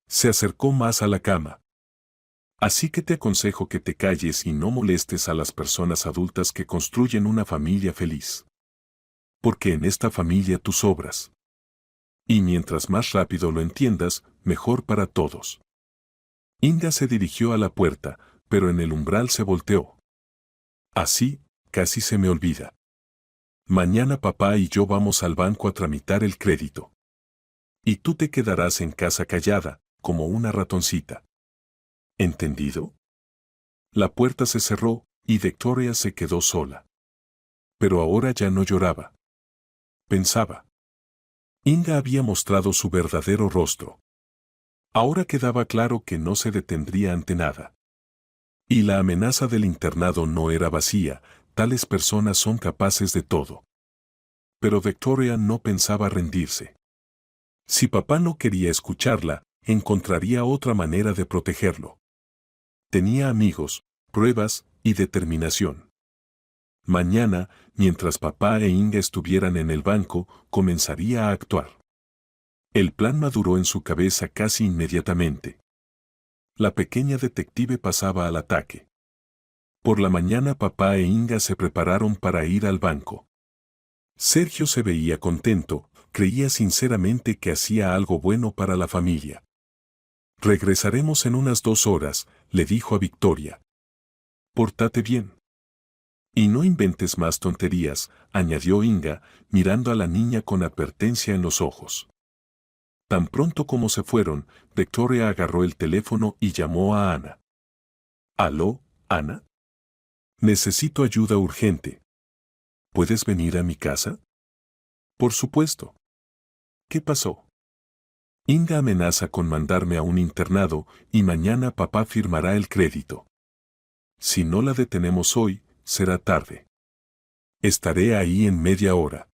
Se acercó más a la cama. Así que te aconsejo que te calles y no molestes a las personas adultas que construyen una familia feliz. Porque en esta familia tú sobras. Y mientras más rápido lo entiendas, mejor para todos. Inga se dirigió a la puerta, pero en el umbral se volteó. Así, casi se me olvida. Mañana papá y yo vamos al banco a tramitar el crédito. Y tú te quedarás en casa callada, como una ratoncita. ¿Entendido? La puerta se cerró, y Victoria se quedó sola. Pero ahora ya no lloraba. Pensaba. Inga había mostrado su verdadero rostro. Ahora quedaba claro que no se detendría ante nada. Y la amenaza del internado no era vacía, tales personas son capaces de todo. Pero Victoria no pensaba rendirse. Si papá no quería escucharla, encontraría otra manera de protegerlo. Tenía amigos, pruebas y determinación. Mañana, mientras papá e Inga estuvieran en el banco, comenzaría a actuar. El plan maduró en su cabeza casi inmediatamente. La pequeña detective pasaba al ataque. Por la mañana papá e Inga se prepararon para ir al banco. Sergio se veía contento, creía sinceramente que hacía algo bueno para la familia. Regresaremos en unas 2 horas, le dijo a Victoria. Pórtate bien. Y no inventes más tonterías, añadió Inga, mirando a la niña con advertencia en los ojos. Tan pronto como se fueron, Victoria agarró el teléfono y llamó a Ana. ¿Aló, Ana? Necesito ayuda urgente. ¿Puedes venir a mi casa? Por supuesto. ¿Qué pasó? Inga amenaza con mandarme a un internado y mañana papá firmará el crédito. Si no la detenemos hoy, será tarde. Estaré ahí en media hora.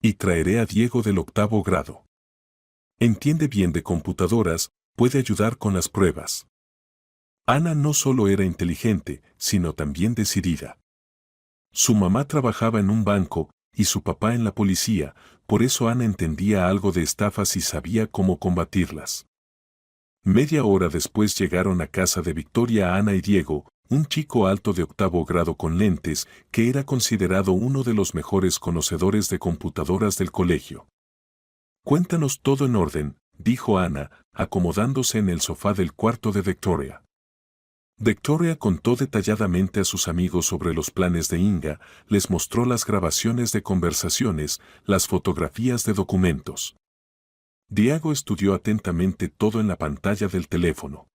Y traeré a Diego del 8º grado. Entiende bien de computadoras, puede ayudar con las pruebas. Ana no solo era inteligente, sino también decidida. Su mamá trabajaba en un banco y su papá en la policía, por eso Ana entendía algo de estafas y sabía cómo combatirlas. Media hora después llegaron a casa de Victoria Ana y Diego, un chico alto de 8º grado con lentes, que era considerado uno de los mejores conocedores de computadoras del colegio. Cuéntanos todo en orden, dijo Ana, acomodándose en el sofá del cuarto de Victoria. Victoria contó detalladamente a sus amigos sobre los planes de Inga, les mostró las grabaciones de conversaciones, las fotografías de documentos. Diego estudió atentamente todo en la pantalla del teléfono.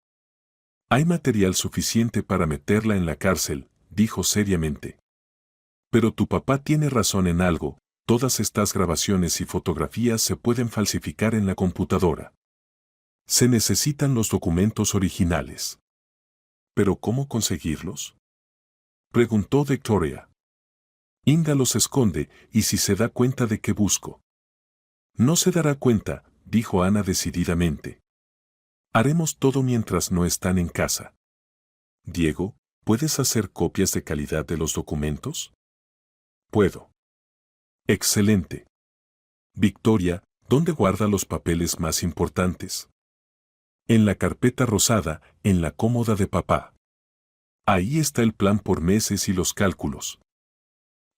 Hay material suficiente para meterla en la cárcel, dijo seriamente. Pero tu papá tiene razón en algo, todas estas grabaciones y fotografías se pueden falsificar en la computadora. Se necesitan los documentos originales. ¿Pero cómo conseguirlos? Preguntó Victoria. Inga los esconde, y si se da cuenta de que busco. No se dará cuenta, dijo Ana decididamente. Haremos todo mientras no están en casa. Diego, ¿puedes hacer copias de calidad de los documentos? Puedo. Excelente. Victoria, ¿dónde guarda los papeles más importantes? En la carpeta rosada, en la cómoda de papá. Ahí está el plan por meses y los cálculos.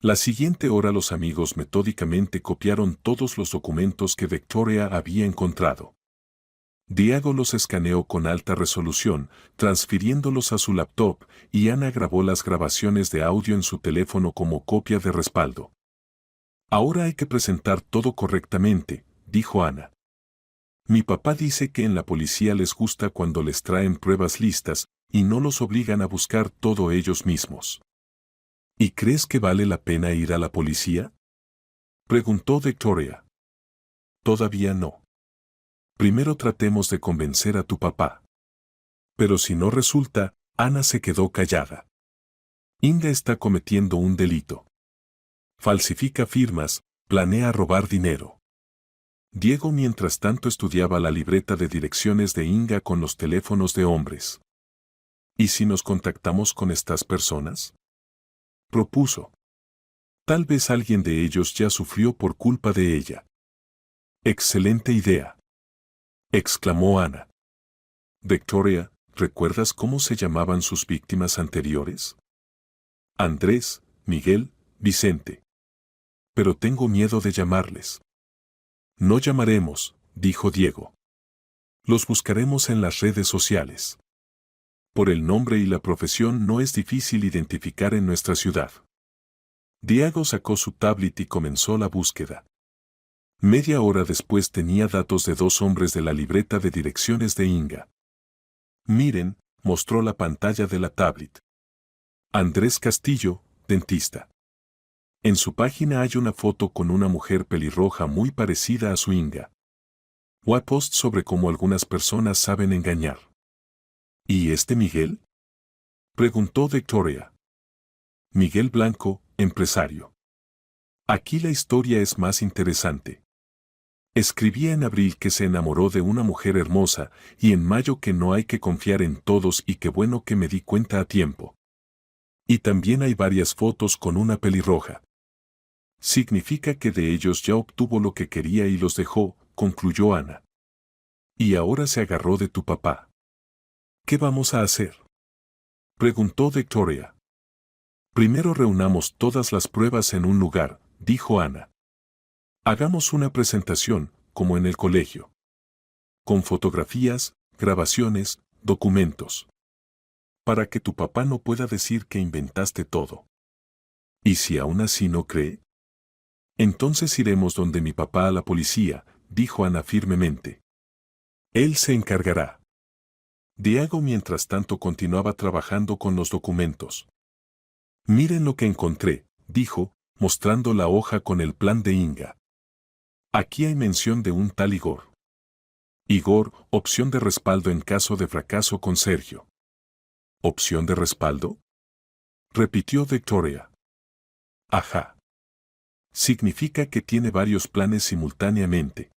La siguiente hora los amigos metódicamente copiaron todos los documentos que Victoria había encontrado. Diego los escaneó con alta resolución, transfiriéndolos a su laptop, y Ana grabó las grabaciones de audio en su teléfono como copia de respaldo. Ahora hay que presentar todo correctamente, dijo Ana. Mi papá dice que en la policía les gusta cuando les traen pruebas listas y no los obligan a buscar todo ellos mismos. ¿Y crees que vale la pena ir a la policía? Preguntó Victoria. Todavía no. Primero tratemos de convencer a tu papá. Pero si no resulta, Ana se quedó callada. Inga está cometiendo un delito. Falsifica firmas, planea robar dinero. Diego mientras tanto estudiaba la libreta de direcciones de Inga con los teléfonos de hombres. ¿Y si nos contactamos con estas personas? Propuso. Tal vez alguien de ellos ya sufrió por culpa de ella. Excelente idea. Exclamó Ana. Victoria, ¿recuerdas cómo se llamaban sus víctimas anteriores? Andrés, Miguel, Vicente. Pero tengo miedo de llamarles. No llamaremos, dijo Diego. Los buscaremos en las redes sociales. Por el nombre y la profesión no es difícil identificar en nuestra ciudad. Diego sacó su tablet y comenzó la búsqueda. Media hora después tenía datos de 2 hombres de la libreta de direcciones de Inga. Miren, mostró la pantalla de la tablet. Andrés Castillo, dentista. En su página hay una foto con una mujer pelirroja muy parecida a su Inga. Un post sobre cómo algunas personas saben engañar. ¿Y este Miguel? Preguntó Victoria. Miguel Blanco, empresario. Aquí la historia es más interesante. Escribía en abril que se enamoró de una mujer hermosa y en mayo que no hay que confiar en todos y qué bueno que me di cuenta a tiempo. Y también hay varias fotos con una pelirroja. Significa que de ellos ya obtuvo lo que quería y los dejó, concluyó Ana. Y ahora se agarró de tu papá. ¿Qué vamos a hacer? Preguntó Victoria. Primero reunamos todas las pruebas en un lugar, dijo Ana. Hagamos una presentación, como en el colegio. Con fotografías, grabaciones, documentos. Para que tu papá no pueda decir que inventaste todo. ¿Y si aún así no cree? Entonces iremos donde mi papá a la policía, dijo Ana firmemente. Él se encargará. Diego mientras tanto continuaba trabajando con los documentos. Miren lo que encontré, dijo, mostrando la hoja con el plan de Inga. Aquí hay mención de un tal Igor. Igor, opción de respaldo en caso de fracaso con Sergio. ¿Opción de respaldo? Repitió Victoria. Ajá. Significa que tiene varios planes simultáneamente.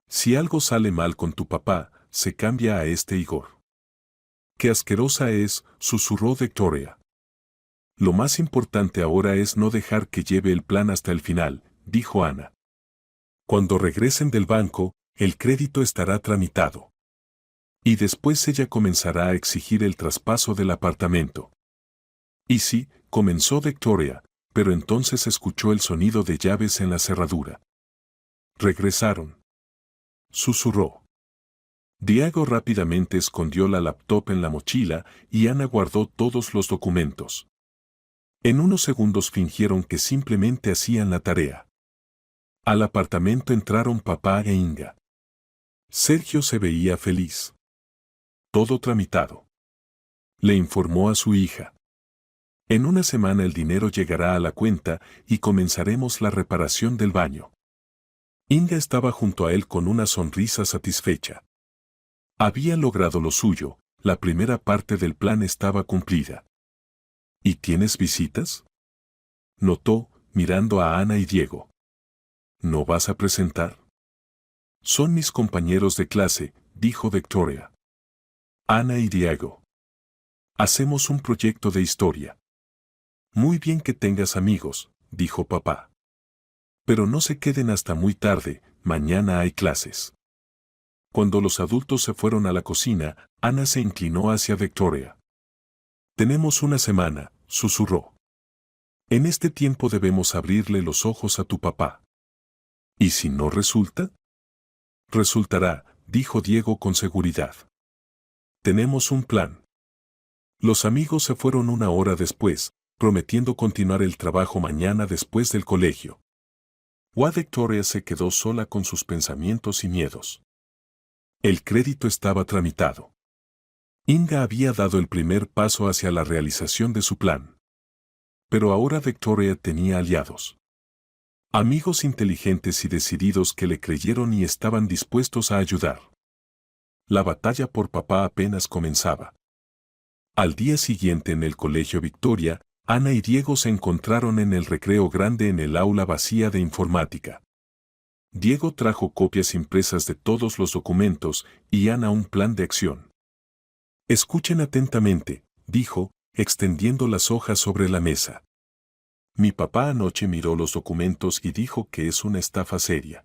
Si algo sale mal con tu papá, se cambia a este Igor. ¡Qué asquerosa es!, susurró Victoria. Lo más importante ahora es no dejar que lleve el plan hasta el final, dijo Ana. Cuando regresen del banco, el crédito estará tramitado. Y después ella comenzará a exigir el traspaso del apartamento. Y sí, comenzó Victoria, pero entonces escuchó el sonido de llaves en la cerradura. Regresaron. Susurró. Diego rápidamente escondió la laptop en la mochila y Ana guardó todos los documentos. En unos segundos fingieron que simplemente hacían la tarea. Al apartamento entraron papá e Inga. Sergio se veía feliz. Todo tramitado. Le informó a su hija. En una semana el dinero llegará a la cuenta y comenzaremos la reparación del baño. Inga estaba junto a él con una sonrisa satisfecha. Había logrado lo suyo, la primera parte del plan estaba cumplida. ¿Y tienes visitas?, notó, mirando a Ana y Diego. ¿No vas a presentar? Son mis compañeros de clase, dijo Victoria. Ana y Diego. Hacemos un proyecto de historia. Muy bien que tengas amigos, dijo papá. Pero no se queden hasta muy tarde, mañana hay clases. Cuando los adultos se fueron a la cocina, Ana se inclinó hacia Victoria. Tenemos una semana, susurró. En este tiempo debemos abrirle los ojos a tu papá. ¿Y si no resulta? Resultará, dijo Diego con seguridad. Tenemos un plan. Los amigos se fueron una hora después, prometiendo continuar el trabajo mañana después del colegio. Victoria se quedó sola con sus pensamientos y miedos. El crédito estaba tramitado. Inga había dado el primer paso hacia la realización de su plan. Pero ahora Victoria tenía aliados. Amigos inteligentes y decididos que le creyeron y estaban dispuestos a ayudar. La batalla por papá apenas comenzaba. Al día siguiente en el Colegio Victoria, Ana y Diego se encontraron en el recreo grande en el aula vacía de informática. Diego trajo copias impresas de todos los documentos y Ana un plan de acción. Escuchen atentamente, dijo, extendiendo las hojas sobre la mesa. Mi papá anoche miró los documentos y dijo que es una estafa seria.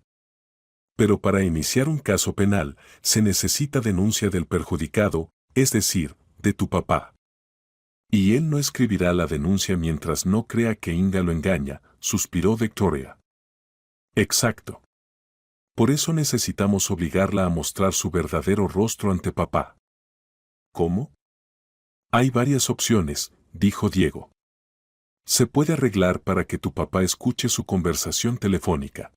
Pero para iniciar un caso penal, se necesita denuncia del perjudicado, es decir, de tu papá. Y él no escribirá la denuncia mientras no crea que Inga lo engaña, suspiró Victoria. Exacto. Por eso necesitamos obligarla a mostrar su verdadero rostro ante papá. ¿Cómo? Hay varias opciones, dijo Diego. Se puede arreglar para que tu papá escuche su conversación telefónica.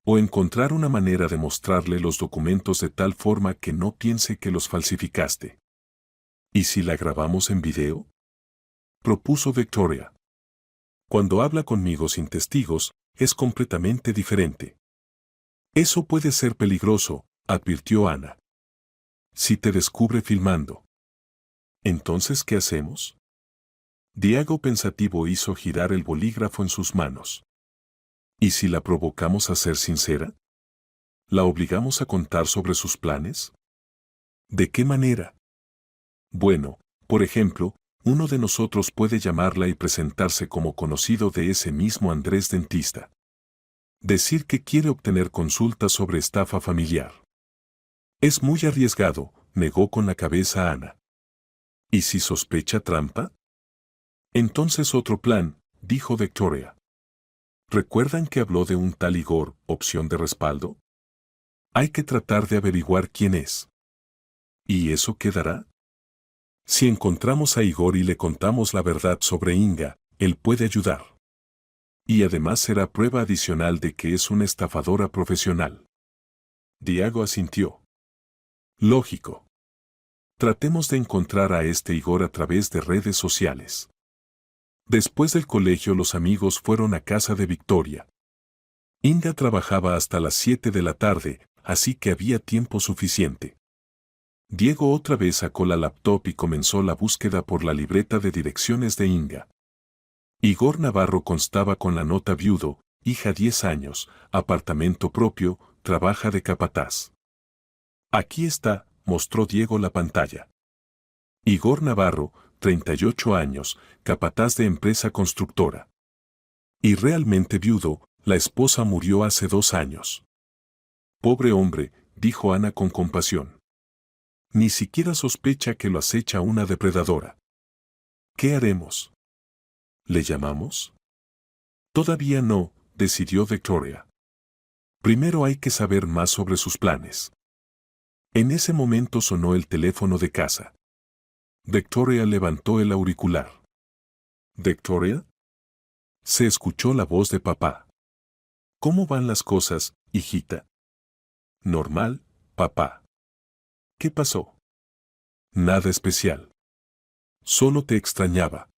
O encontrar una manera de mostrarle los documentos de tal forma que no piense que los falsificaste. ¿Y si la grabamos en video?, propuso Victoria. Cuando habla conmigo sin testigos, es completamente diferente. Eso puede ser peligroso, advirtió Ana. Si te descubre filmando. ¿Entonces qué hacemos? Diego pensativo hizo girar el bolígrafo en sus manos. ¿Y si la provocamos a ser sincera? ¿La obligamos a contar sobre sus planes? ¿De qué manera? Bueno, por ejemplo, uno de nosotros puede llamarla y presentarse como conocido de ese mismo Andrés dentista. Decir que quiere obtener consulta sobre estafa familiar. Es muy arriesgado, negó con la cabeza Ana. ¿Y si sospecha trampa? Entonces otro plan, dijo Victoria. ¿Recuerdan que habló de un tal Igor, opción de respaldo? Hay que tratar de averiguar quién es. ¿Y eso quedará? Si encontramos a Igor y le contamos la verdad sobre Inga, Él puede ayudar. Y además será prueba adicional de que es una estafadora profesional. Diego asintió. Lógico. Tratemos de encontrar a este Igor a través de redes sociales. Después del colegio los amigos fueron a casa de Victoria. Inga trabajaba hasta las 7 de la tarde, así que había tiempo suficiente. Diego otra vez sacó la laptop y comenzó la búsqueda por la libreta de direcciones de Inga. Igor Navarro constaba con la nota viudo, hija 10 años, apartamento propio, trabaja de capataz. Aquí está, mostró Diego la pantalla. Igor Navarro, 38 años, capataz de empresa constructora. Y realmente viudo, la esposa murió hace 2 años. Pobre hombre, dijo Ana con compasión. Ni siquiera sospecha que lo acecha una depredadora. ¿Qué haremos? ¿Le llamamos? Todavía no, decidió Victoria. Primero hay que saber más sobre sus planes. En ese momento sonó el teléfono de casa. Victoria levantó el auricular. ¿Victoria? Se escuchó la voz de papá. ¿Cómo van las cosas, hijita? Normal, papá. ¿Qué pasó? Nada especial. Solo te extrañaba.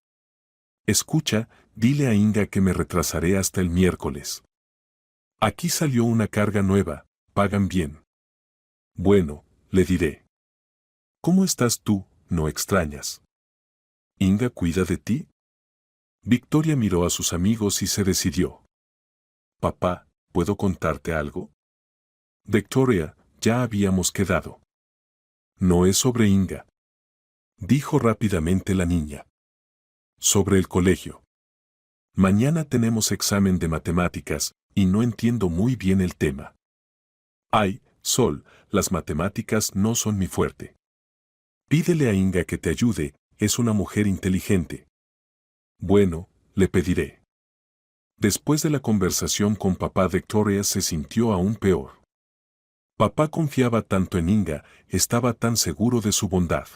Escucha, dile a Inga que me retrasaré hasta el miércoles. Aquí salió una carga nueva, pagan bien. Bueno, le diré. ¿Cómo estás tú? ¿No extrañas? ¿Inga cuida de ti? Victoria miró a sus amigos y se decidió. Papá, ¿puedo contarte algo? Victoria, ya habíamos quedado. No es sobre Inga. Dijo rápidamente la niña. Sobre el colegio. Mañana tenemos examen de matemáticas, y no entiendo muy bien el tema. Ay, Sol, las matemáticas no son mi fuerte. Pídele a Inga que te ayude, es una mujer inteligente. Bueno, le pediré. Después de la conversación con papá, Victoria se sintió aún peor. Papá confiaba tanto en Inga, estaba tan seguro de su bondad.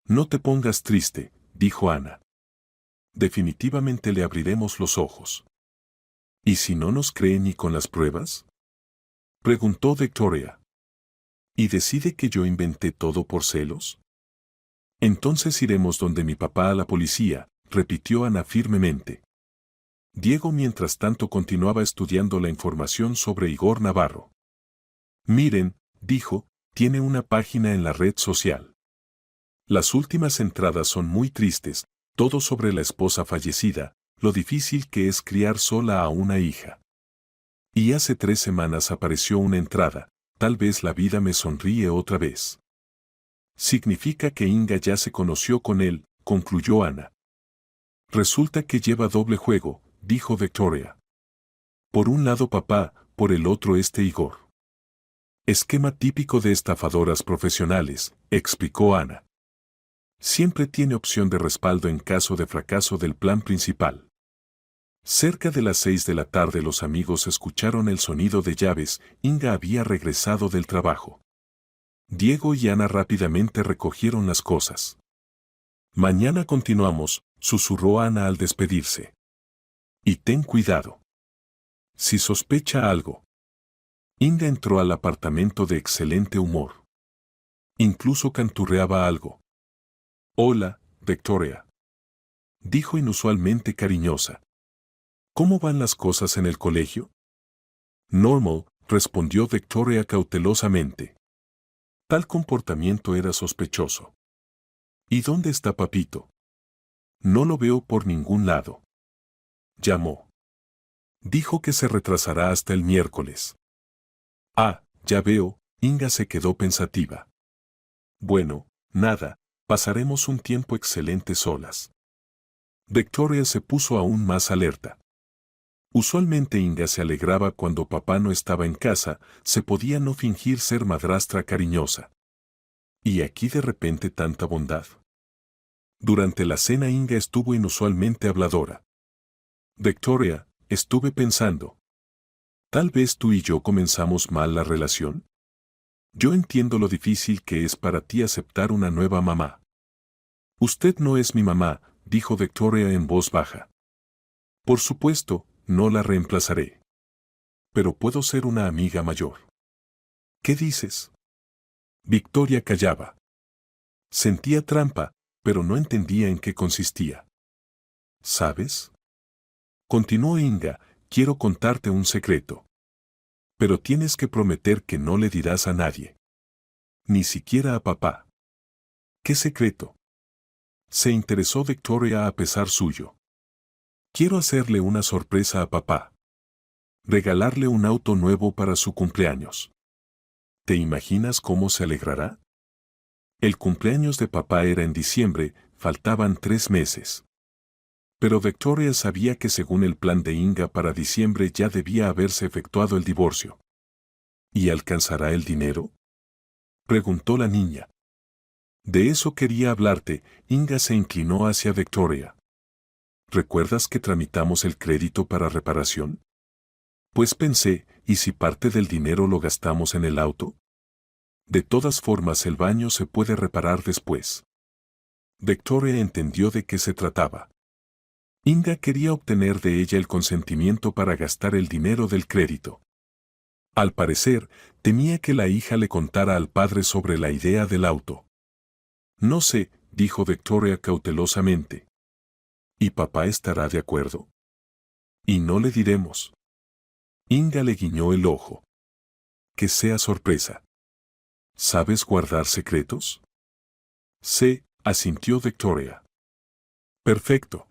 No te pongas triste, dijo Ana. Definitivamente le abriremos los ojos. ¿Y si no nos cree ni con las pruebas? Preguntó Victoria. ¿Y decide que yo inventé todo por celos? Entonces iremos donde mi papá a la policía, repitió Ana firmemente. Diego mientras tanto continuaba estudiando la información sobre Igor Navarro. Miren, dijo, tiene una página en la red social. Las últimas entradas son muy tristes, todo sobre la esposa fallecida, lo difícil que es criar sola a una hija. Y hace 3 semanas apareció una entrada, tal vez la vida me sonríe otra vez. Significa que Inga ya se conoció con él, concluyó Ana. Resulta que lleva doble juego, dijo Victoria. Por un lado papá, por el otro este Igor. Esquema típico de estafadoras profesionales, explicó Ana. Siempre tiene opción de respaldo en caso de fracaso del plan principal. Cerca de las 6 de la tarde los amigos escucharon el sonido de llaves, Inga había regresado del trabajo. Diego y Ana rápidamente recogieron las cosas. Mañana continuamos, susurró Ana al despedirse. Y ten cuidado. Si sospecha algo. Inga entró al apartamento de excelente humor. Incluso canturreaba algo. Hola, Victoria. Dijo inusualmente cariñosa. ¿Cómo van las cosas en el colegio? Normal, respondió Victoria cautelosamente. Tal comportamiento era sospechoso. ¿Y dónde está papito? No lo veo por ningún lado. Llamó. Dijo que se retrasará hasta el miércoles. Ah, ya veo, Inga se quedó pensativa. Bueno, nada, pasaremos un tiempo excelente solas. Victoria se puso aún más alerta. Usualmente Inga se alegraba cuando papá no estaba en casa, se podía no fingir ser madrastra cariñosa. ¿Y aquí de repente tanta bondad? Durante la cena Inga estuvo inusualmente habladora. Victoria, estuve pensando. ¿Tal vez tú y yo comenzamos mal la relación? Yo entiendo lo difícil que es para ti aceptar una nueva mamá. Usted no es mi mamá, dijo Victoria en voz baja. Por supuesto, no la reemplazaré. Pero puedo ser una amiga mayor. ¿Qué dices? Victoria callaba. Sentía trampa, pero no entendía en qué consistía. ¿Sabes? Continuó Inga, quiero contarte un secreto. Pero tienes que prometer que no le dirás a nadie. Ni siquiera a papá. ¿Qué secreto? Se interesó Victoria a pesar suyo. Quiero hacerle una sorpresa a papá. Regalarle un auto nuevo para su cumpleaños. ¿Te imaginas cómo se alegrará? El cumpleaños de papá era en diciembre, faltaban 3 meses. Pero Victoria sabía que según el plan de Inga para diciembre ya debía haberse efectuado el divorcio. ¿Y alcanzará el dinero? Preguntó la niña. De eso quería hablarte. Inga se inclinó hacia Victoria. ¿Recuerdas que tramitamos el crédito para reparación? Pues pensé, ¿y si parte del dinero lo gastamos en el auto? De todas formas el baño se puede reparar después. Victoria entendió de qué se trataba. Inga quería obtener de ella el consentimiento para gastar el dinero del crédito. Al parecer, temía que la hija le contara al padre sobre la idea del auto. No sé, dijo Victoria cautelosamente. ¿Y papá estará de acuerdo? Y no le diremos. Inga le guiñó el ojo. Que sea sorpresa. ¿Sabes guardar secretos? Sé, asintió Victoria. Perfecto.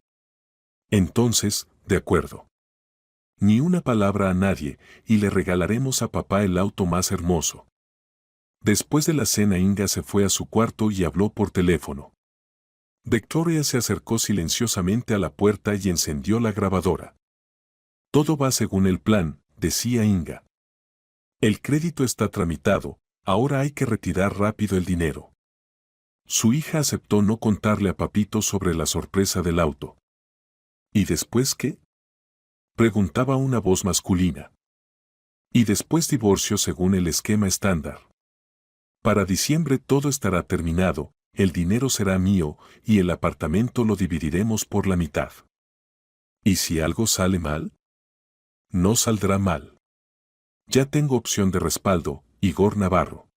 Entonces, de acuerdo. Ni una palabra a nadie, y le regalaremos a papá el auto más hermoso. Después de la cena Inga se fue a su cuarto y habló por teléfono. Victoria se acercó silenciosamente a la puerta y encendió la grabadora. Todo va según el plan, decía Inga. El crédito está tramitado, ahora hay que retirar rápido el dinero. Su hija aceptó no contarle a Papito sobre la sorpresa del auto. ¿Y después qué? Preguntaba una voz masculina. Y después divorcio según el esquema estándar. Para diciembre todo estará terminado, el dinero será mío y el apartamento lo dividiremos por la mitad. ¿Y si algo sale mal? No saldrá mal. Ya tengo opción de respaldo, Igor Navarro.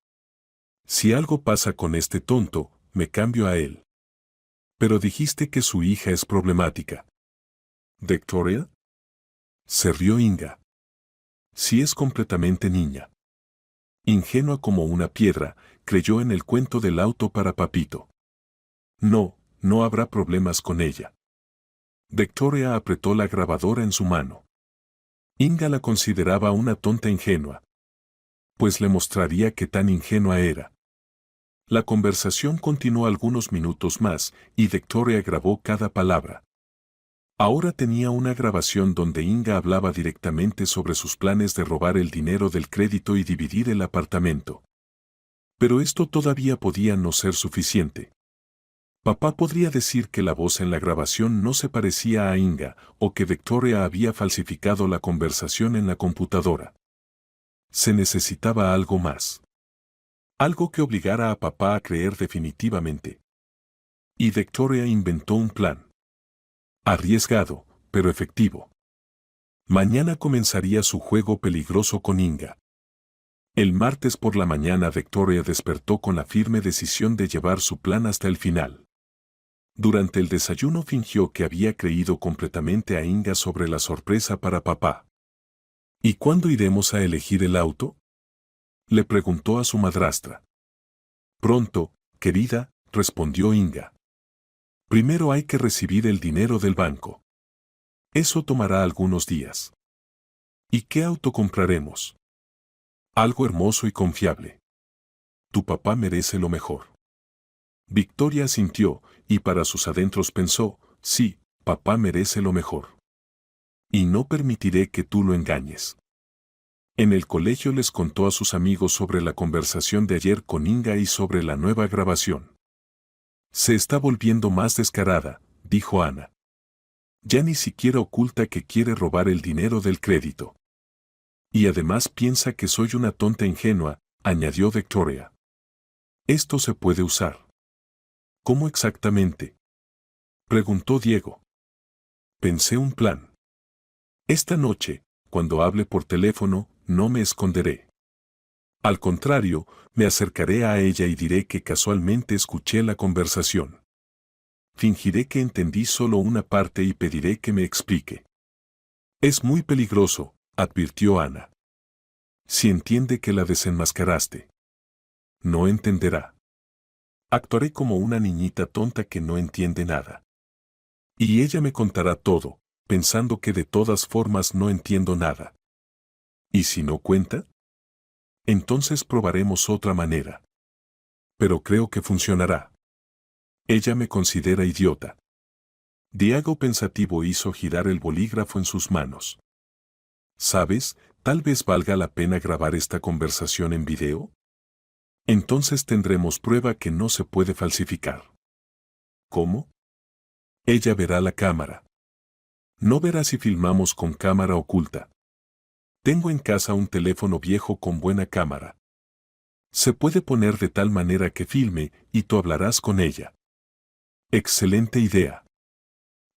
Si algo pasa con este tonto, me cambio a él. Pero dijiste que su hija es problemática. ¿Victoria? Se rió Inga. Sí, es completamente niña. Ingenua como una piedra, creyó en el cuento del auto para Papito. No, no habrá problemas con ella. Victoria apretó la grabadora en su mano. Inga la consideraba una tonta ingenua. Pues le mostraría qué tan ingenua era. La conversación continuó algunos minutos más, y Victoria grabó cada palabra. Ahora tenía una grabación donde Inga hablaba directamente sobre sus planes de robar el dinero del crédito y dividir el apartamento. Pero esto todavía podía no ser suficiente. Papá podría decir que la voz en la grabación no se parecía a Inga, o que Victoria había falsificado la conversación en la computadora. Se necesitaba algo más. Algo que obligara a papá a creer definitivamente. Y Victoria inventó un plan. Arriesgado, pero efectivo. Mañana comenzaría su juego peligroso con Inga. El martes por la mañana Victoria despertó con la firme decisión de llevar su plan hasta el final. Durante el desayuno fingió que había creído completamente a Inga sobre la sorpresa para papá. ¿Y cuándo iremos a elegir el auto? Le preguntó a su madrastra. Pronto, querida, respondió Inga. Primero hay que recibir el dinero del banco. Eso tomará algunos días. ¿Y qué auto compraremos? Algo hermoso y confiable. Tu papá merece lo mejor. Victoria asintió, y para sus adentros pensó, sí, papá merece lo mejor. Y no permitiré que tú lo engañes. En el colegio les contó a sus amigos sobre la conversación de ayer con Inga y sobre la nueva grabación. Se está volviendo más descarada, dijo Ana. Ya ni siquiera oculta que quiere robar el dinero del crédito. Y además piensa que soy una tonta ingenua, añadió Victoria. Esto se puede usar. ¿Cómo exactamente? Preguntó Diego. Pensé un plan. Esta noche, cuando hable por teléfono, no me esconderé. Al contrario, me acercaré a ella y diré que casualmente escuché la conversación. Fingiré que entendí solo una parte y pediré que me explique. Es muy peligroso, advirtió Ana. Si entiende que la desenmascaraste, no entenderá. Actuaré como una niñita tonta que no entiende nada. Y ella me contará todo, pensando que de todas formas no entiendo nada. ¿Y si no cuenta? Entonces probaremos otra manera. Pero creo que funcionará. Ella me considera idiota. Diego pensativo hizo girar el bolígrafo en sus manos. ¿Sabes? Tal vez valga la pena grabar esta conversación en video. Entonces tendremos prueba que no se puede falsificar. ¿Cómo? Ella verá la cámara. No verá si filmamos con cámara oculta. Tengo en casa un teléfono viejo con buena cámara. Se puede poner de tal manera que filme y tú hablarás con ella. Excelente idea,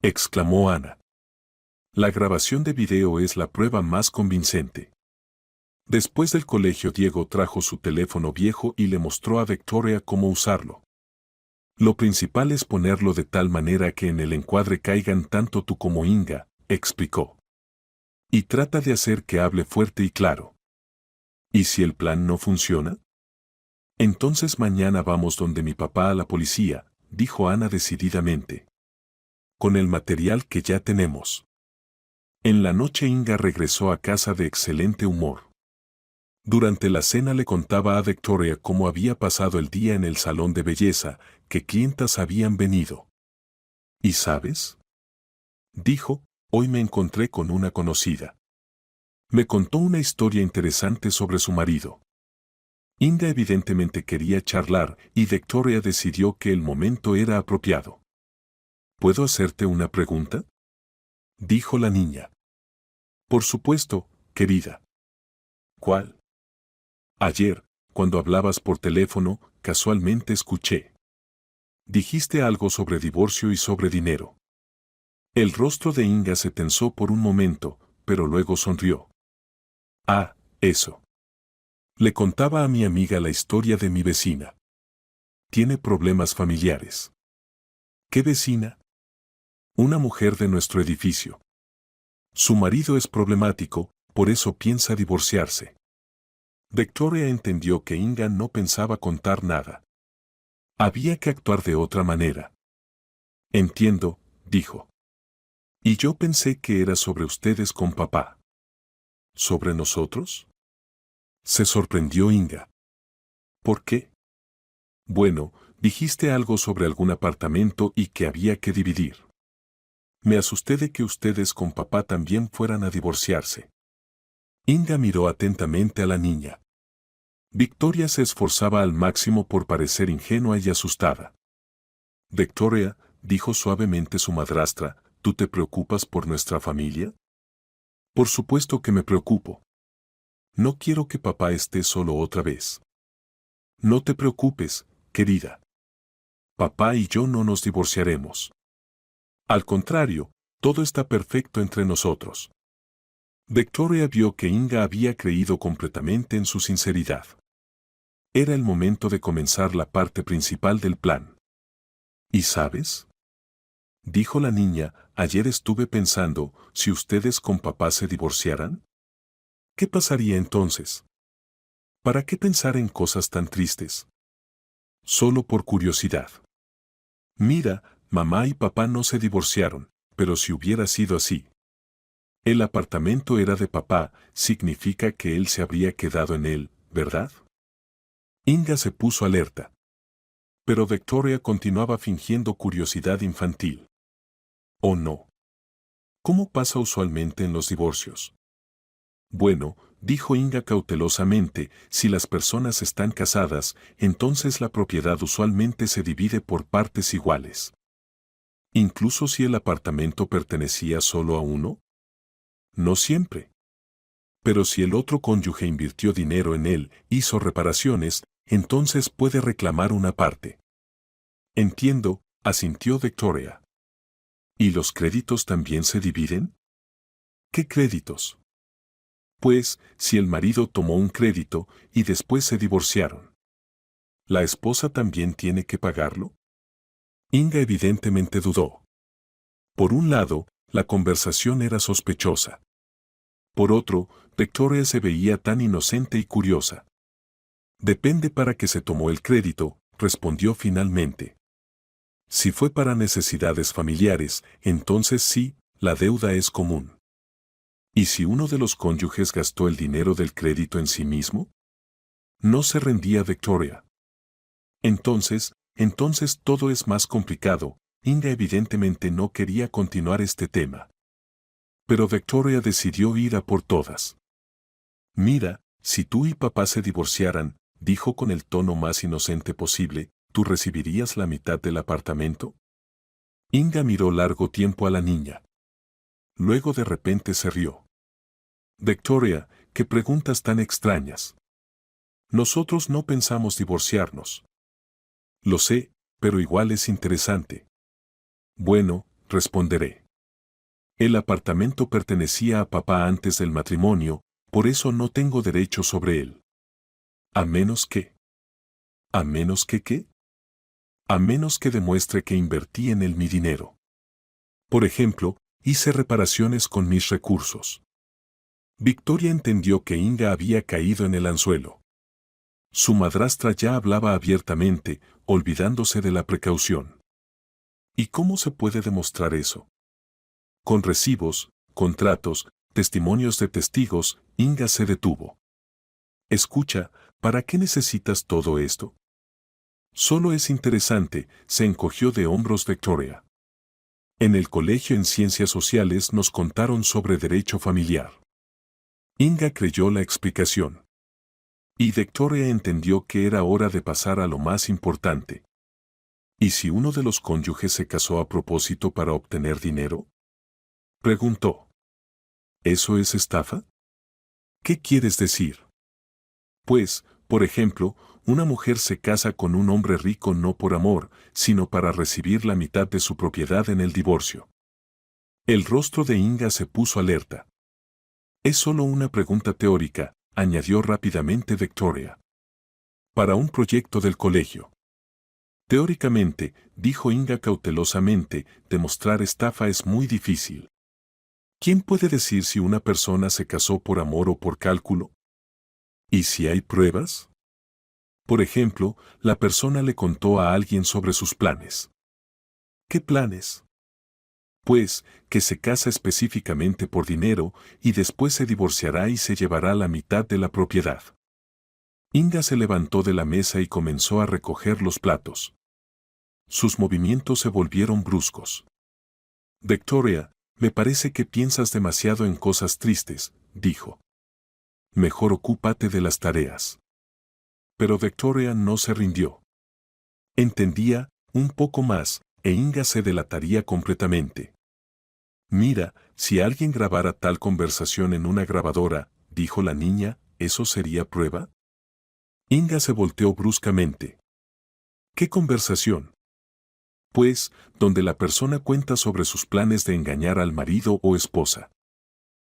exclamó Ana. La grabación de video es la prueba más convincente. Después del colegio, Diego trajo su teléfono viejo y le mostró a Victoria cómo usarlo. Lo principal es ponerlo de tal manera que en el encuadre caigan tanto tú como Inga, explicó. Y trata de hacer que hable fuerte y claro. ¿Y si el plan no funciona? Entonces mañana vamos donde mi papá a la policía, dijo Ana decididamente. Con el material que ya tenemos. En la noche Inga regresó a casa de excelente humor. Durante la cena le contaba a Victoria cómo había pasado el día en el salón de belleza, qué clientas habían venido. ¿Y sabes? Dijo, hoy me encontré con una conocida. Me contó una historia interesante sobre su marido. Inga evidentemente quería charlar y Victoria decidió que el momento era apropiado. ¿Puedo hacerte una pregunta? Dijo la niña. Por supuesto, querida. ¿Cuál? Ayer, cuando hablabas por teléfono, casualmente escuché. Dijiste algo sobre divorcio y sobre dinero. El rostro de Inga se tensó por un momento, pero luego sonrió. Ah, eso. Le contaba a mi amiga la historia de mi vecina. Tiene problemas familiares. ¿Qué vecina? Una mujer de nuestro edificio. Su marido es problemático, por eso piensa divorciarse. Victoria entendió que Inga no pensaba contar nada. Había que actuar de otra manera. Entiendo, dijo. Y yo pensé que era sobre ustedes con papá. ¿Sobre nosotros? Se sorprendió Inga. ¿Por qué? Bueno, dijiste algo sobre algún apartamento y que había que dividir. Me asusté de que ustedes con papá también fueran a divorciarse. Inga miró atentamente a la niña. Victoria se esforzaba al máximo por parecer ingenua y asustada. Victoria, dijo suavemente su madrastra, ¿tú te preocupas por nuestra familia? Por supuesto que me preocupo. No quiero que papá esté solo otra vez. No te preocupes, querida. Papá y yo no nos divorciaremos. Al contrario, todo está perfecto entre nosotros. Victoria vio que Inga había creído completamente en su sinceridad. Era el momento de comenzar la parte principal del plan. ¿Y sabes? Dijo la niña, ayer estuve pensando, si ustedes con papá se divorciaran, ¿qué pasaría entonces? ¿Para qué pensar en cosas tan tristes? Solo por curiosidad. Mira, mamá y papá no se divorciaron, pero si hubiera sido así. El apartamento era de papá, significa que él se habría quedado en él, ¿verdad? Inga se puso alerta. Pero Victoria continuaba fingiendo curiosidad infantil. ¿O no? ¿Cómo pasa usualmente en los divorcios? Bueno, dijo Inga cautelosamente, si las personas están casadas, entonces la propiedad usualmente se divide por partes iguales. ¿Incluso si el apartamento pertenecía solo a uno? No siempre. Pero si el otro cónyuge invirtió dinero en él, hizo reparaciones, entonces puede reclamar una parte. Entiendo, asintió Victoria. ¿Y los créditos también se dividen? ¿Qué créditos? Pues, si el marido tomó un crédito y después se divorciaron, ¿la esposa también tiene que pagarlo? Inga evidentemente dudó. Por un lado, la conversación era sospechosa. Por otro, Victoria se veía tan inocente y curiosa. Depende para qué se tomó el crédito, respondió finalmente. Si fue para necesidades familiares, entonces sí, la deuda es común. ¿Y si uno de los cónyuges gastó el dinero del crédito en sí mismo? No se rendía Victoria. Entonces todo es más complicado. Inga evidentemente no quería continuar este tema. Pero Victoria decidió ir a por todas. Mira, si tú y papá se divorciaran, dijo con el tono más inocente posible, ¿tú recibirías la mitad del apartamento? Inga miró largo tiempo a la niña. Luego de repente se rió. Victoria, qué preguntas tan extrañas. Nosotros no pensamos divorciarnos. Lo sé, pero igual es interesante. Bueno, responderé. El apartamento pertenecía a papá antes del matrimonio, por eso no tengo derecho sobre él. A menos que... ¿A menos que qué? A menos que demuestre que invertí en él mi dinero. Por ejemplo, hice reparaciones con mis recursos. Victoria entendió que Inga había caído en el anzuelo. Su madrastra ya hablaba abiertamente, olvidándose de la precaución. ¿Y cómo se puede demostrar eso? Con recibos, contratos, testimonios de testigos, Inga se detuvo. Escucha, ¿para qué necesitas todo esto? Solo es interesante, se encogió de hombros Victoria. En el colegio en Ciencias Sociales nos contaron sobre derecho familiar. Inga creyó la explicación. Y Victoria entendió que era hora de pasar a lo más importante. ¿Y si uno de los cónyuges se casó a propósito para obtener dinero? Preguntó. ¿Eso es estafa? ¿Qué quieres decir? Pues, por ejemplo, una mujer se casa con un hombre rico no por amor, sino para recibir la mitad de su propiedad en el divorcio. El rostro de Inga se puso alerta. Es solo una pregunta teórica, añadió rápidamente Victoria. Para un proyecto del colegio. Teóricamente, dijo Inga cautelosamente, demostrar estafa es muy difícil. ¿Quién puede decir si una persona se casó por amor o por cálculo? ¿Y si hay pruebas? Por ejemplo, la persona le contó a alguien sobre sus planes. ¿Qué planes? Pues, que se casa específicamente por dinero y después se divorciará y se llevará la mitad de la propiedad. Inga se levantó de la mesa y comenzó a recoger los platos. Sus movimientos se volvieron bruscos. Victoria, me parece que piensas demasiado en cosas tristes, dijo. Mejor ocúpate de las tareas. Pero Victoria no se rindió. Entendía, un poco más, e Inga se delataría completamente. Mira, si alguien grabara tal conversación en una grabadora, dijo la niña, ¿eso sería prueba? Inga se volteó bruscamente. ¿Qué conversación? Pues, donde la persona cuenta sobre sus planes de engañar al marido o esposa.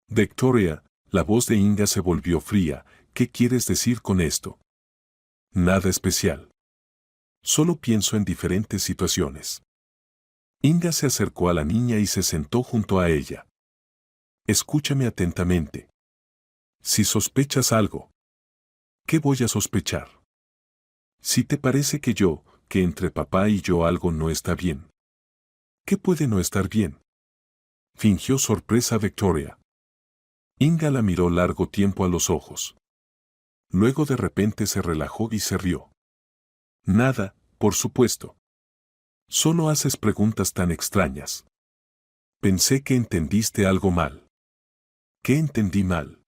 Victoria, la voz de Inga se volvió fría, ¿qué quieres decir con esto? Nada especial. Solo pienso en diferentes situaciones. Inga se acercó a la niña y se sentó junto a ella. Escúchame atentamente. Si sospechas algo, ¿qué voy a sospechar? Si te parece que entre papá y yo algo no está bien. ¿Qué puede no estar bien? Fingió sorpresa Victoria. Inga la miró largo tiempo a los ojos. Luego de repente se relajó y se rió. Nada, por supuesto. Solo haces preguntas tan extrañas. Pensé que entendiste algo mal. ¿Qué entendí mal?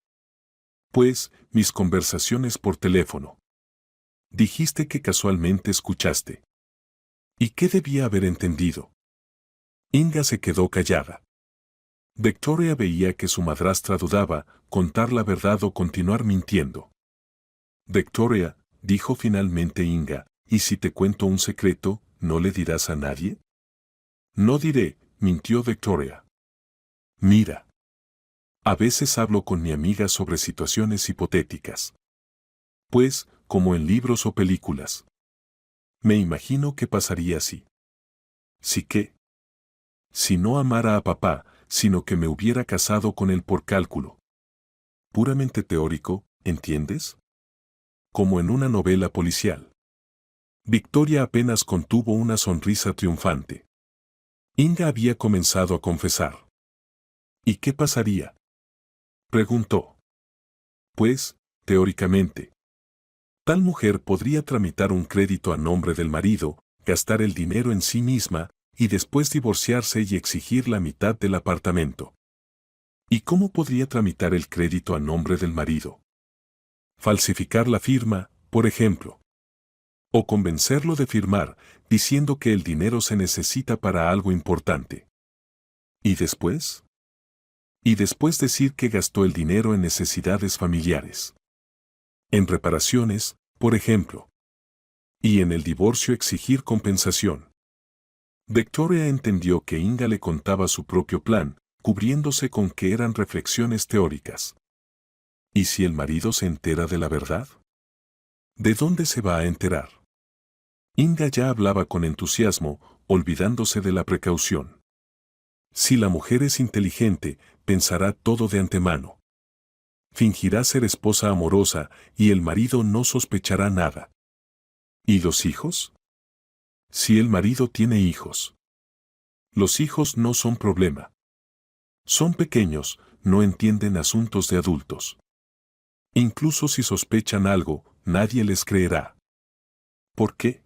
Pues, mis conversaciones por teléfono. Dijiste que casualmente escuchaste. ¿Y qué debía haber entendido? Inga se quedó callada. Victoria veía que su madrastra dudaba, contar la verdad o continuar mintiendo. Victoria, dijo finalmente Inga, ¿y si te cuento un secreto, no le dirás a nadie? No diré, mintió Victoria. Mira. A veces hablo con mi amiga sobre situaciones hipotéticas. Pues, como en libros o películas. Me imagino que pasaría así. ¿Sí qué? Si no amara a papá, sino que me hubiera casado con él por cálculo. Puramente teórico, ¿entiendes? Como en una novela policial. Victoria apenas contuvo una sonrisa triunfante. Inga había comenzado a confesar. ¿Y qué pasaría? Preguntó. Pues, teóricamente. Tal mujer podría tramitar un crédito a nombre del marido, gastar el dinero en sí misma, y después divorciarse y exigir la mitad del apartamento. ¿Y cómo podría tramitar el crédito a nombre del marido? Falsificar la firma, por ejemplo. O convencerlo de firmar, diciendo que el dinero se necesita para algo importante. ¿Y después? Y después decir que gastó el dinero en necesidades familiares. En reparaciones, por ejemplo. Y en el divorcio exigir compensación. Victoria entendió que Inga le contaba su propio plan, cubriéndose con que eran reflexiones teóricas. ¿Y si el marido se entera de la verdad? ¿De dónde se va a enterar? Inga ya hablaba con entusiasmo, olvidándose de la precaución. Si la mujer es inteligente, pensará todo de antemano. Fingirá ser esposa amorosa y el marido no sospechará nada. ¿Y los hijos? Si el marido tiene hijos. Los hijos no son problema. Son pequeños, no entienden asuntos de adultos. Incluso si sospechan algo, nadie les creerá. ¿Por qué?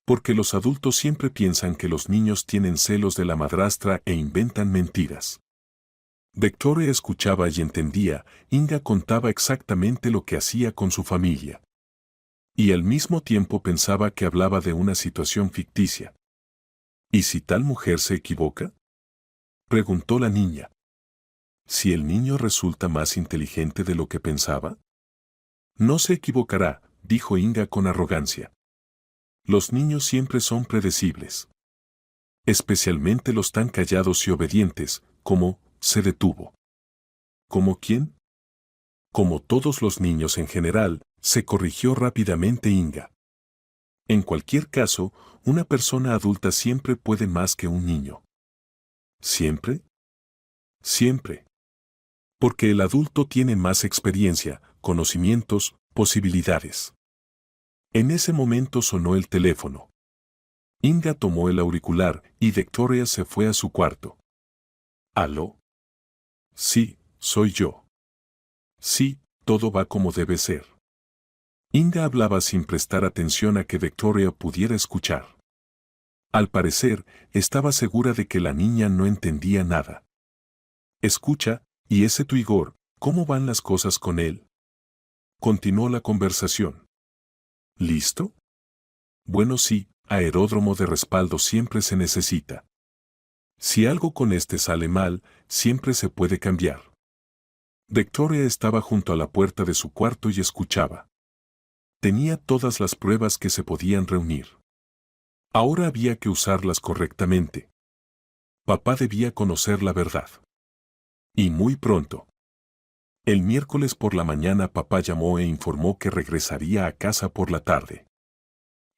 Porque los adultos siempre piensan que los niños tienen celos de la madrastra e inventan mentiras. Victoria escuchaba y entendía, Inga contaba exactamente lo que hacía con su familia. Y al mismo tiempo pensaba que hablaba de una situación ficticia. ¿Y si tal mujer se equivoca? Preguntó la niña. ¿Si el niño resulta más inteligente de lo que pensaba? No se equivocará, dijo Inga con arrogancia. Los niños siempre son predecibles. Especialmente los tan callados y obedientes, como, se detuvo. ¿Como quién? Como todos los niños en general, se corrigió rápidamente Inga. En cualquier caso, una persona adulta siempre puede más que un niño. ¿Siempre? Siempre. Porque el adulto tiene más experiencia, conocimientos, posibilidades. En ese momento sonó el teléfono. Inga tomó el auricular y Victoria se fue a su cuarto. ¿Aló? Sí, soy yo. Sí, todo va como debe ser. Inga hablaba sin prestar atención a que Victoria pudiera escuchar. Al parecer, estaba segura de que la niña no entendía nada. Escucha, ¿y ese tu Igor, cómo van las cosas con él? Continuó la conversación. ¿Listo? Bueno, sí, aeródromo de respaldo siempre se necesita. Si algo con este sale mal, siempre se puede cambiar. Victoria estaba junto a la puerta de su cuarto y escuchaba. Tenía todas las pruebas que se podían reunir. Ahora había que usarlas correctamente. Papá debía conocer la verdad. Y muy pronto. El miércoles por la mañana papá llamó e informó que regresaría a casa por la tarde.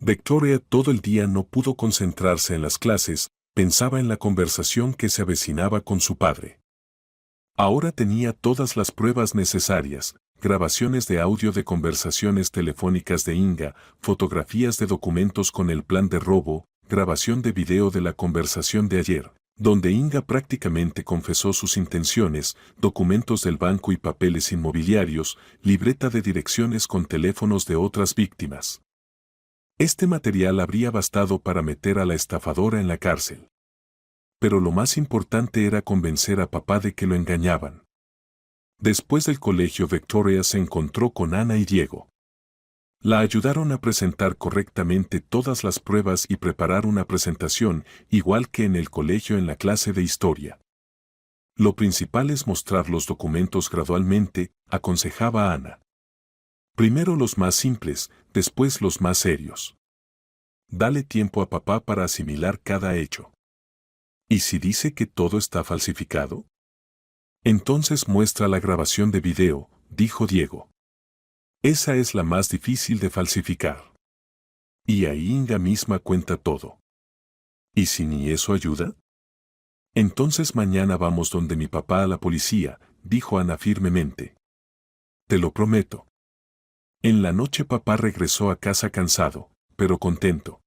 Victoria todo el día no pudo concentrarse en las clases, pensaba en la conversación que se avecinaba con su padre. Ahora tenía todas las pruebas necesarias, grabaciones de audio de conversaciones telefónicas de Inga, fotografías de documentos con el plan de robo, grabación de video de la conversación de ayer, donde Inga prácticamente confesó sus intenciones, documentos del banco y papeles inmobiliarios, libreta de direcciones con teléfonos de otras víctimas. Este material habría bastado para meter a la estafadora en la cárcel. Pero lo más importante era convencer a papá de que lo engañaban. Después del colegio, Victoria se encontró con Ana y Diego. La ayudaron a presentar correctamente todas las pruebas y preparar una presentación, igual que en el colegio en la clase de historia. Lo principal es mostrar los documentos gradualmente, aconsejaba Ana. Primero los más simples, después los más serios. Dale tiempo a papá para asimilar cada hecho. ¿Y si dice que todo está falsificado? Entonces muestra la grabación de video, dijo Diego. Esa es la más difícil de falsificar. Y ahí Inga misma cuenta todo. ¿Y si ni eso ayuda? Entonces mañana vamos donde mi papá a la policía, dijo Ana firmemente. Te lo prometo. En la noche papá regresó a casa cansado, pero contento.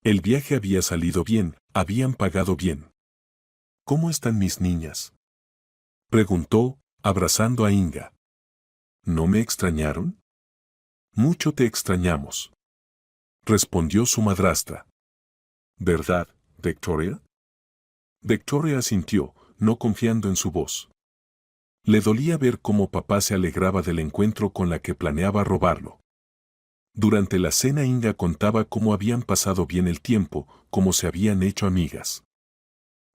El viaje había salido bien, habían pagado bien. ¿Cómo están mis niñas?, preguntó, abrazando a Inga. ¿No me extrañaron? Mucho te extrañamos, respondió su madrastra. ¿Verdad, Victoria? Victoria asintió, no confiando en su voz. Le dolía ver cómo papá se alegraba del encuentro con la que planeaba robarlo. Durante la cena Inga contaba cómo habían pasado bien el tiempo, cómo se habían hecho amigas.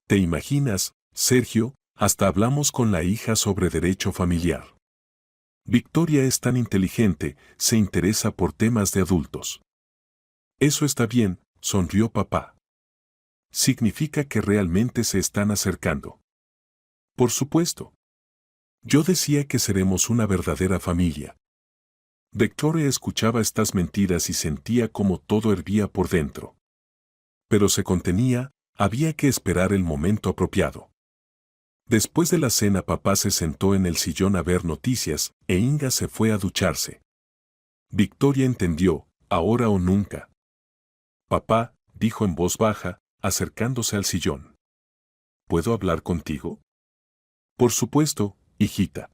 ¿Te imaginas, Sergio? Hasta hablamos con la hija sobre derecho familiar. Victoria es tan inteligente, se interesa por temas de adultos. Eso está bien, sonrió papá. Significa que realmente se están acercando. Por supuesto. Yo decía que seremos una verdadera familia. Victoria escuchaba estas mentiras y sentía como todo hervía por dentro. Pero se contenía, había que esperar el momento apropiado. Después de la cena papá se sentó en el sillón a ver noticias, e Inga se fue a ducharse. Victoria entendió, ahora o nunca. Papá, dijo en voz baja, acercándose al sillón. ¿Puedo hablar contigo? Por supuesto, hijita.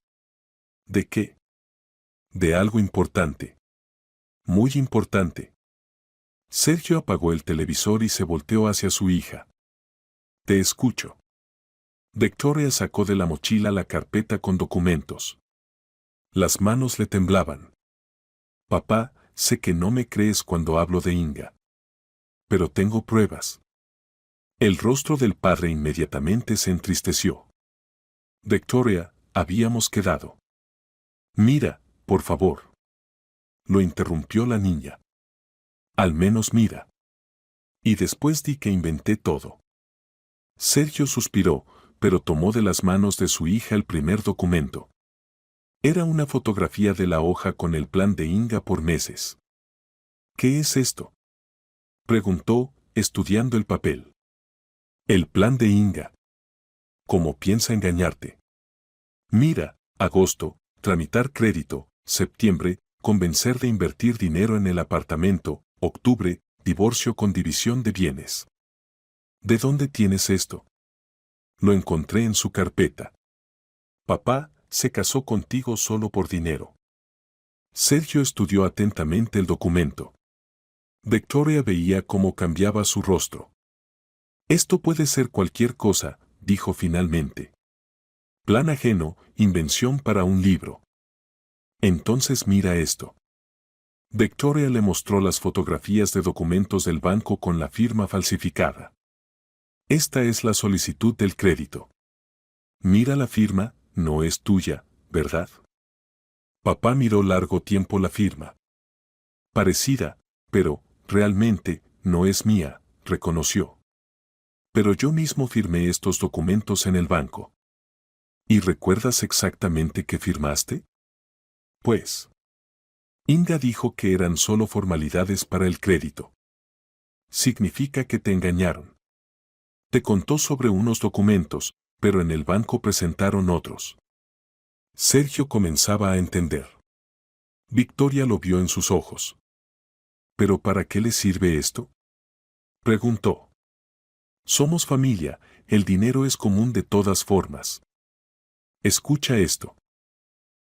¿De qué? De algo importante. Muy importante. Sergio apagó el televisor y se volteó hacia su hija. Te escucho. Victoria sacó de la mochila la carpeta con documentos. Las manos le temblaban. Papá, sé que no me crees cuando hablo de Inga. Pero tengo pruebas. El rostro del padre inmediatamente se entristeció. Victoria, habíamos quedado. Mira, por favor. Lo interrumpió la niña. Al menos mira. Y después di que inventé todo. Sergio suspiró, pero tomó de las manos de su hija el primer documento. Era una fotografía de la hoja con el plan de Inga por meses. ¿Qué es esto?, preguntó, estudiando el papel. El plan de Inga. ¿Cómo piensa engañarte? Mira, agosto, tramitar crédito, septiembre, convencer de invertir dinero en el apartamento, octubre, divorcio con división de bienes. ¿De dónde tienes esto? Lo encontré en su carpeta. Papá se casó contigo solo por dinero. Sergio estudió atentamente el documento. Victoria veía cómo cambiaba su rostro. Esto puede ser cualquier cosa, dijo finalmente. Plan ajeno, invención para un libro. Entonces mira esto. Victoria le mostró las fotografías de documentos del banco con la firma falsificada. Esta es la solicitud del crédito. Mira la firma, no es tuya, ¿verdad? Papá miró largo tiempo la firma. Parecida, pero, realmente, no es mía, reconoció. Pero yo mismo firmé estos documentos en el banco. ¿Y recuerdas exactamente qué firmaste? Pues. Inga dijo que eran solo formalidades para el crédito. Significa que te engañaron. Te contó sobre unos documentos, pero en el banco presentaron otros. Sergio comenzaba a entender. Victoria lo vio en sus ojos. ¿Pero para qué le sirve esto?, preguntó. Somos familia, el dinero es común de todas formas. Escucha esto.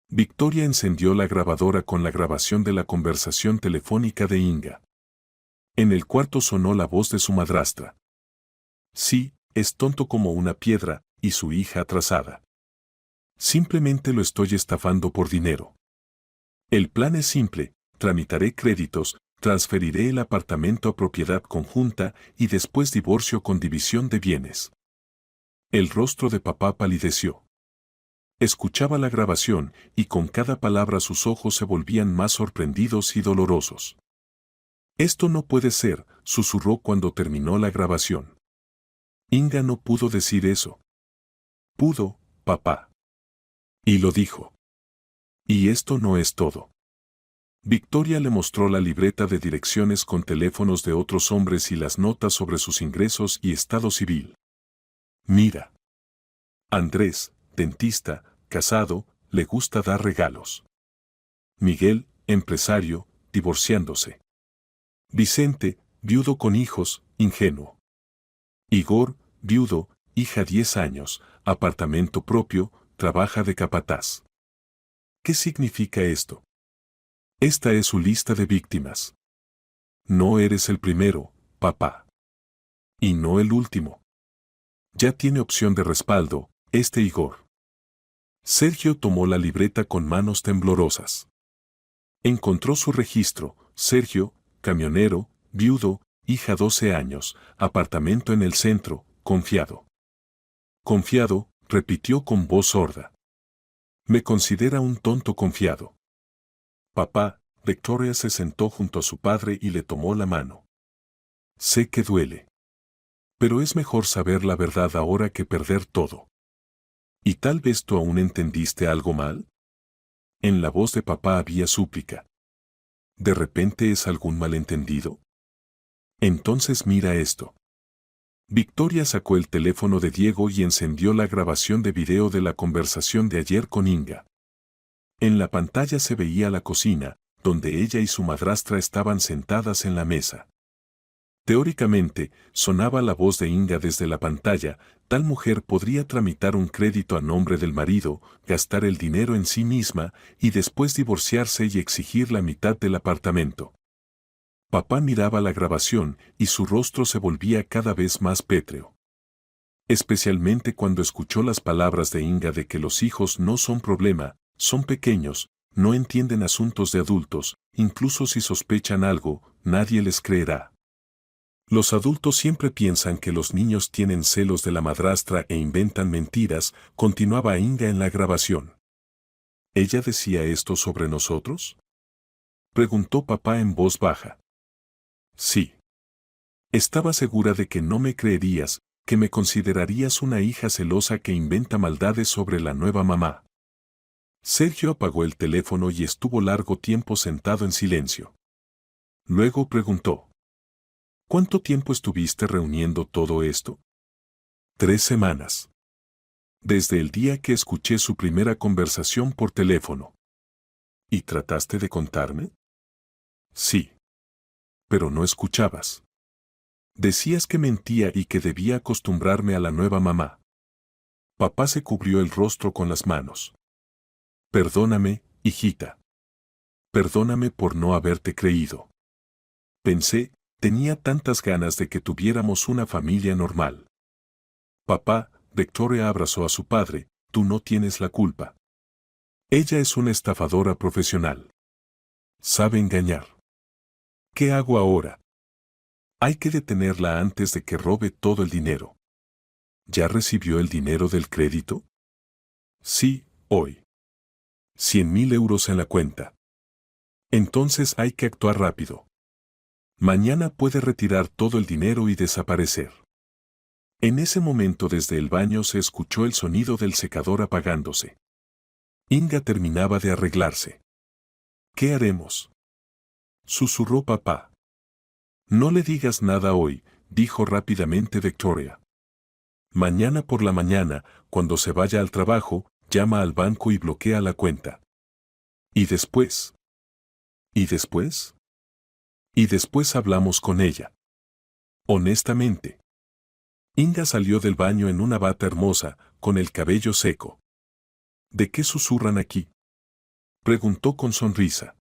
Victoria encendió la grabadora con la grabación de la conversación telefónica de Inga. En el cuarto sonó la voz de su madrastra. Sí, es tonto como una piedra, y su hija atrasada. Simplemente lo estoy estafando por dinero. El plan es simple, tramitaré créditos, transferiré el apartamento a propiedad conjunta y después divorcio con división de bienes. El rostro de papá palideció. Escuchaba la grabación y con cada palabra sus ojos se volvían más sorprendidos y dolorosos. Esto no puede ser, susurró cuando terminó la grabación. Inga no pudo decir eso. Pudo, papá. Y lo dijo. Y esto no es todo. Victoria le mostró la libreta de direcciones con teléfonos de otros hombres y las notas sobre sus ingresos y estado civil. Mira. Andrés, dentista, casado, le gusta dar regalos. Miguel, empresario, divorciándose. Vicente, viudo con hijos, ingenuo. Igor, viudo, hija 10 años, apartamento propio, trabaja de capataz. ¿Qué significa esto? Esta es su lista de víctimas. No eres el primero, papá. Y no el último. Ya tiene opción de respaldo, este Igor. Sergio tomó la libreta con manos temblorosas. Encontró su registro, Sergio, camionero, viudo, hija 12 años, apartamento en el centro, confiado. Confiado, repitió con voz sorda. Me considera un tonto confiado. Papá, Victoria se sentó junto a su padre y le tomó la mano. Sé que duele. Pero es mejor saber la verdad ahora que perder todo. ¿Y tal vez tú aún entendiste algo mal? En la voz de papá había súplica. ¿De repente es algún malentendido? Entonces mira esto. Victoria sacó el teléfono de Diego y encendió la grabación de video de la conversación de ayer con Inga. En la pantalla se veía la cocina, donde ella y su madrastra estaban sentadas en la mesa. Teóricamente, sonaba la voz de Inga desde la pantalla, tal mujer podría tramitar un crédito a nombre del marido, gastar el dinero en sí misma y después divorciarse y exigir la mitad del apartamento. Papá miraba la grabación y su rostro se volvía cada vez más pétreo. Especialmente cuando escuchó las palabras de Inga de que los hijos no son problema, son pequeños, no entienden asuntos de adultos, incluso si sospechan algo, nadie les creerá. Los adultos siempre piensan que los niños tienen celos de la madrastra e inventan mentiras, continuaba Inga en la grabación. ¿Ella decía esto sobre nosotros? Preguntó papá en voz baja. Sí. Estaba segura de que no me creerías, que me considerarías una hija celosa que inventa maldades sobre la nueva mamá. Sergio apagó el teléfono y estuvo largo tiempo sentado en silencio. Luego preguntó. ¿Cuánto tiempo estuviste reuniendo todo esto? 3 semanas. Desde el día que escuché su primera conversación por teléfono. ¿Y trataste de contarme? Sí. Pero no escuchabas. Decías que mentía y que debía acostumbrarme a la nueva mamá. Papá se cubrió el rostro con las manos. Perdóname, hijita. Perdóname por no haberte creído. Pensé, tenía tantas ganas de que tuviéramos una familia normal. Papá, Victoria abrazó a su padre, tú no tienes la culpa. Ella es una estafadora profesional. Sabe engañar. ¿Qué hago ahora? Hay que detenerla antes de que robe todo el dinero. ¿Ya recibió el dinero del crédito? Sí, hoy. 100.000 euros en la cuenta. Entonces hay que actuar rápido. Mañana puede retirar todo el dinero y desaparecer. En ese momento desde el baño se escuchó el sonido del secador apagándose. Inga terminaba de arreglarse. ¿Qué haremos? Susurró papá. No le digas nada hoy, dijo rápidamente Victoria. Mañana por la mañana, cuando se vaya al trabajo, llama al banco y bloquea la cuenta. ¿Y después? ¿Y después? Y después hablamos con ella. Honestamente. Inga salió del baño en una bata hermosa, con el cabello seco. ¿De qué susurran aquí? Preguntó con sonrisa.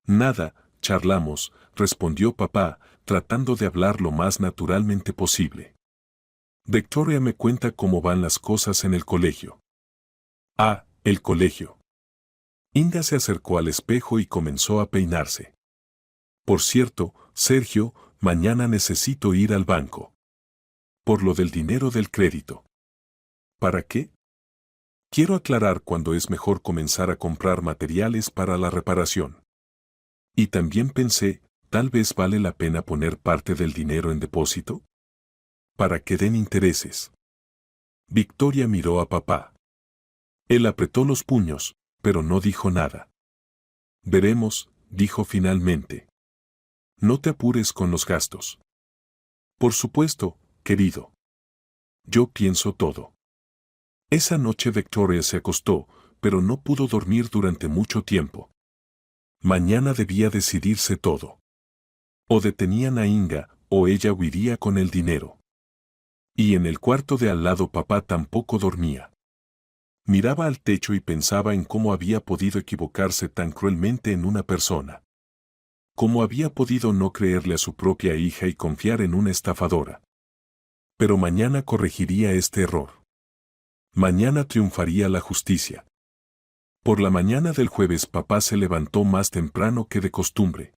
Nada, charlamos, respondió papá, tratando de hablar lo más naturalmente posible. Victoria me cuenta cómo van las cosas en el colegio. Ah, el colegio. Inga se acercó al espejo y comenzó a peinarse. Por cierto, Sergio, mañana necesito ir al banco. Por lo del dinero del crédito. ¿Para qué? Quiero aclarar cuándo es mejor comenzar a comprar materiales para la reparación. Y también pensé, tal vez vale la pena poner parte del dinero en depósito. para que den intereses. Victoria miró a papá. Él apretó los puños, pero no dijo nada. Veremos, dijo finalmente. No te apures con los gastos. Por supuesto, querido. Yo pienso todo. Esa noche Victoria se acostó, pero no pudo dormir durante mucho tiempo. Mañana debía decidirse todo. O detenían a Inga, o ella huiría con el dinero. Y en el cuarto de al lado papá tampoco dormía. Miraba al techo y pensaba en cómo había podido equivocarse tan cruelmente en una persona. Cómo había podido no creerle a su propia hija y confiar en una estafadora. Pero mañana corregiría este error. Mañana triunfaría la justicia. Por la mañana del jueves papá se levantó más temprano que de costumbre.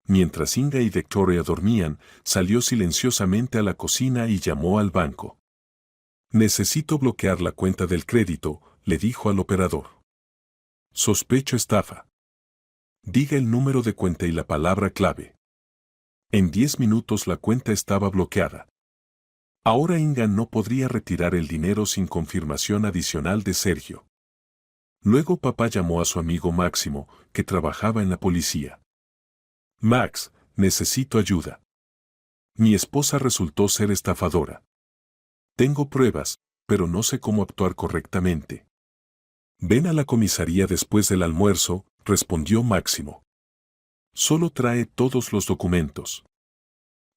Mientras Inga y Victoria dormían, salió silenciosamente a la cocina y llamó al banco. Necesito bloquear la cuenta del crédito, le dijo al operador. Sospecho estafa. Diga el número de cuenta y la palabra clave. En 10 minutos la cuenta estaba bloqueada. Ahora Inga no podría retirar el dinero sin confirmación adicional de Sergio. Luego papá llamó a su amigo Máximo, que trabajaba en la policía. Max, necesito ayuda. Mi esposa resultó ser estafadora. Tengo pruebas, pero no sé cómo actuar correctamente. Ven a la comisaría después del almuerzo, respondió Máximo. Solo trae todos los documentos.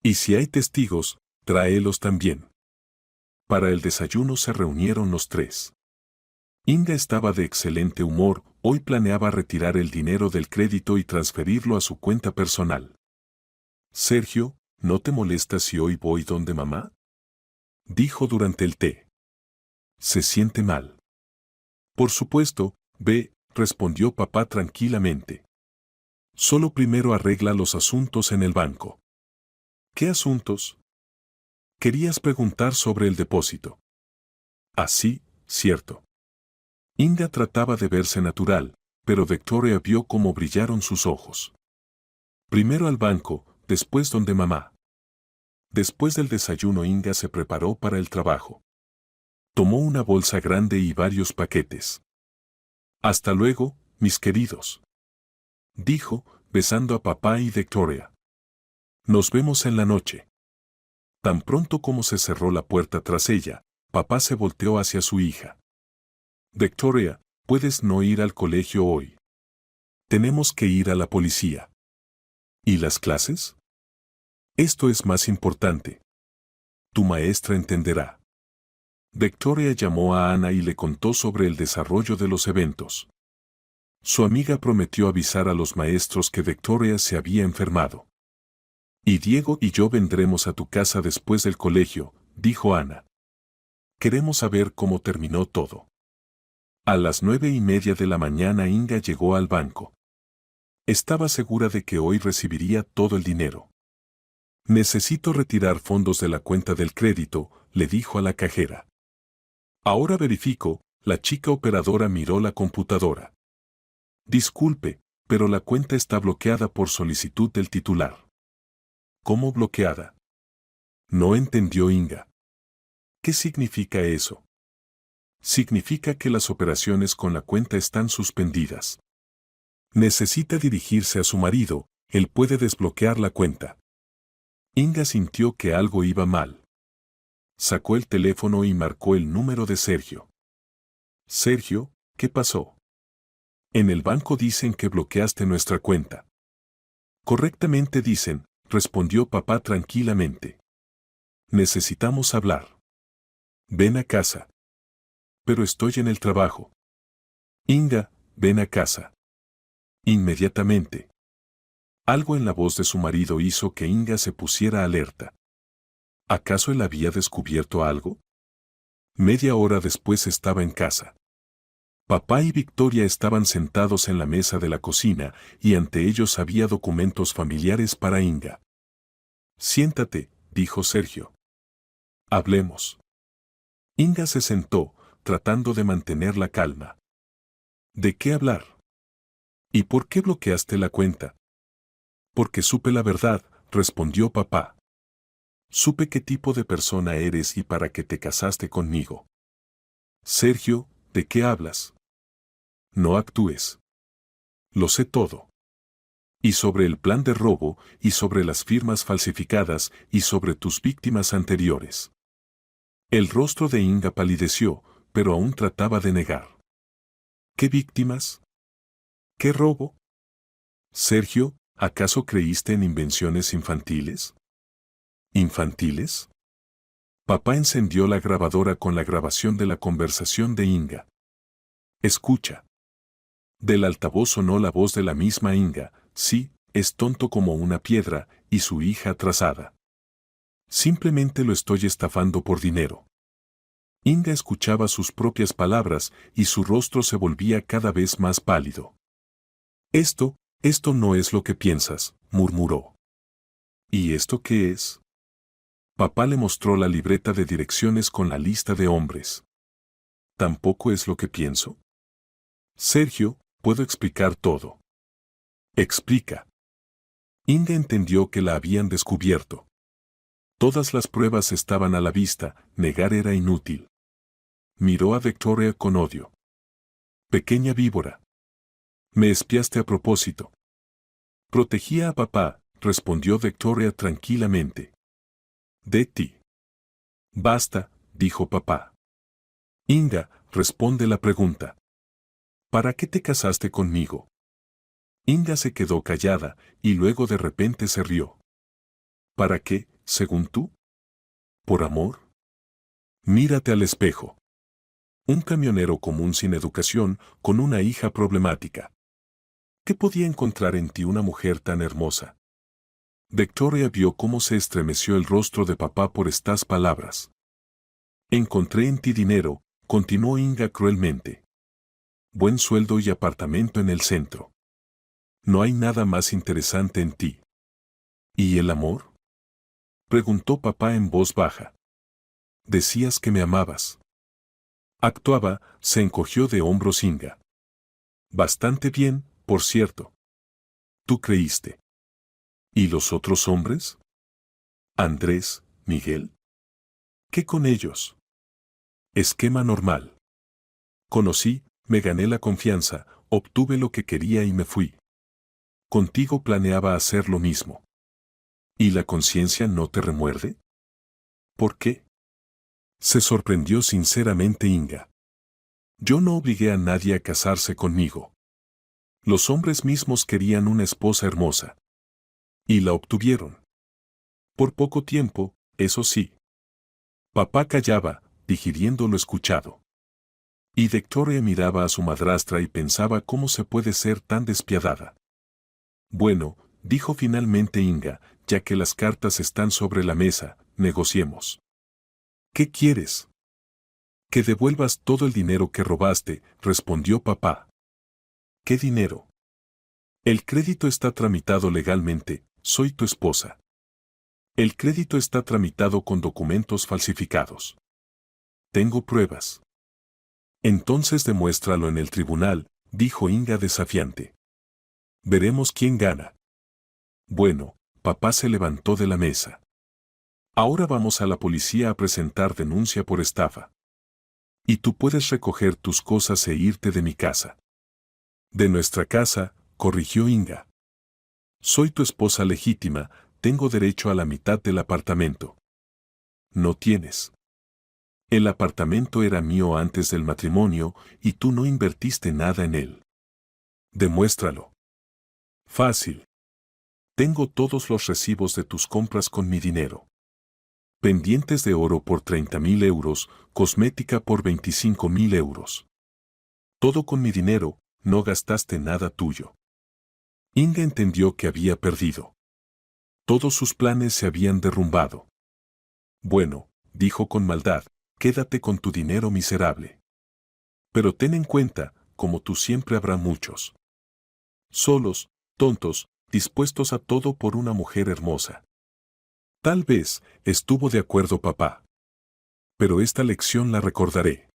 Y si hay testigos, tráelos también. Para el desayuno se reunieron los tres. Inga estaba de excelente humor, hoy planeaba retirar el dinero del crédito y transferirlo a su cuenta personal. Sergio, ¿no te molesta si hoy voy donde mamá? Dijo durante el té. Se siente mal. Por supuesto, ve, respondió papá tranquilamente. Solo primero arregla los asuntos en el banco. ¿Qué asuntos? Querías preguntar sobre el depósito. Ah, sí, cierto. Inga trataba de verse natural, pero Victoria vio cómo brillaron sus ojos. Primero al banco, después donde mamá. Después del desayuno Inga se preparó para el trabajo. Tomó una bolsa grande y varios paquetes. Hasta luego, mis queridos. Dijo, besando a papá y Victoria. Nos vemos en la noche. Tan pronto como se cerró la puerta tras ella, papá se volteó hacia su hija. Victoria, puedes no ir al colegio hoy. Tenemos que ir a la policía. ¿Y las clases? Esto es más importante. Tu maestra entenderá. Victoria llamó a Ana y le contó sobre el desarrollo de los eventos. Su amiga prometió avisar a los maestros que Victoria se había enfermado. Y Diego y yo vendremos a tu casa después del colegio, dijo Ana. Queremos saber cómo terminó todo. A las 9:30 de la mañana Inga llegó al banco. Estaba segura de que hoy recibiría todo el dinero. Necesito retirar fondos de la cuenta del crédito, le dijo a la cajera. Ahora verifico, la chica operadora miró la computadora. Disculpe, pero la cuenta está bloqueada por solicitud del titular. ¿Cómo bloqueada? No entendió Inga. ¿Qué significa eso? Significa que las operaciones con la cuenta están suspendidas. Necesita dirigirse a su marido, él puede desbloquear la cuenta. Inga sintió que algo iba mal. Sacó el teléfono y marcó el número de Sergio. Sergio, ¿qué pasó? En el banco dicen que bloqueaste nuestra cuenta. Correctamente dicen, respondió papá tranquilamente. Necesitamos hablar. Ven a casa. Pero estoy en el trabajo. Inga, ven a casa. Inmediatamente. Algo en la voz de su marido hizo que Inga se pusiera alerta. ¿Acaso él había descubierto algo? Media hora después estaba en casa. Papá y Victoria estaban sentados en la mesa de la cocina y ante ellos había documentos familiares para Inga. Siéntate, dijo Sergio. Hablemos. Inga se sentó, tratando de mantener la calma. ¿De qué hablar? ¿Y por qué bloqueaste la cuenta? Porque supe la verdad, respondió papá. Supe qué tipo de persona eres y para qué te casaste conmigo. Sergio, ¿de qué hablas? No actúes. Lo sé todo. Y sobre el plan de robo, y sobre las firmas falsificadas, y sobre tus víctimas anteriores. El rostro de Inga palideció, pero aún trataba de negar. ¿Qué víctimas? ¿Qué robo? Sergio, ¿acaso creíste en invenciones infantiles? ¿Infantiles? Papá encendió la grabadora con la grabación de la conversación de Inga. Escucha. Del altavoz sonó la voz de la misma Inga. Sí, es tonto como una piedra, y su hija atrasada. Simplemente lo estoy estafando por dinero. Inga escuchaba sus propias palabras y su rostro se volvía cada vez más pálido. Esto no es lo que piensas, murmuró. ¿Y esto qué es? Papá le mostró la libreta de direcciones con la lista de hombres. ¿Tampoco es lo que pienso? Sergio, puedo explicar todo. Explica. Inga entendió que la habían descubierto. Todas las pruebas estaban a la vista, negar era inútil. Miró a Victoria con odio. Pequeña víbora. Me espiaste a propósito. Protegía a papá, respondió Victoria tranquilamente. De ti. Basta, dijo papá. Inga, responde la pregunta. ¿Para qué te casaste conmigo? Inga se quedó callada, y luego de repente se rió. ¿Para qué, según tú? ¿Por amor? Mírate al espejo. Un camionero común sin educación, con una hija problemática. ¿Qué podía encontrar en ti una mujer tan hermosa? Victoria vio cómo se estremeció el rostro de papá por estas palabras. Encontré en ti dinero, continuó Inga cruelmente. Buen sueldo y apartamento en el centro. No hay nada más interesante en ti. ¿Y el amor? Preguntó papá en voz baja. Decías que me amabas. Actuaba, se encogió de hombros Inga. Bastante bien, por cierto. Tú creíste. ¿Y los otros hombres? Andrés, Miguel. ¿Qué con ellos? Esquema normal. Conocí, me gané la confianza, obtuve lo que quería y me fui. Contigo planeaba hacer lo mismo. ¿Y la conciencia no te remuerde? ¿Por qué? Se sorprendió sinceramente Inga. Yo no obligué a nadie a casarse conmigo. Los hombres mismos querían una esposa hermosa. Y la obtuvieron. Por poco tiempo, eso sí. Papá callaba, digiriendo lo escuchado. Y Victoria miraba a su madrastra y pensaba cómo se puede ser tan despiadada. Bueno, dijo finalmente Inga, ya que las cartas están sobre la mesa, negociemos. ¿Qué quieres? Que devuelvas todo el dinero que robaste, respondió papá. ¿Qué dinero? El crédito está tramitado legalmente, soy tu esposa. El crédito está tramitado con documentos falsificados. Tengo pruebas. Entonces demuéstralo en el tribunal, dijo Inga desafiante. Veremos quién gana. Bueno, papá se levantó de la mesa. Ahora vamos a la policía a presentar denuncia por estafa. Y tú puedes recoger tus cosas e irte de mi casa. De nuestra casa, corrigió Inga. Soy tu esposa legítima, tengo derecho a la mitad del apartamento. No tienes. El apartamento era mío antes del matrimonio y tú no invertiste nada en él. Demuéstralo. Fácil. Tengo todos los recibos de tus compras con mi dinero. Pendientes de oro por 30.000 euros, cosmética por 25.000 euros. Todo con mi dinero, no gastaste nada tuyo. Inga entendió que había perdido. Todos sus planes se habían derrumbado. Bueno, dijo con maldad, quédate con tu dinero miserable. Pero ten en cuenta, como tú siempre habrá muchos. Solos, tontos, dispuestos a todo por una mujer hermosa. Tal vez, estuvo de acuerdo papá. Pero esta lección la recordaré.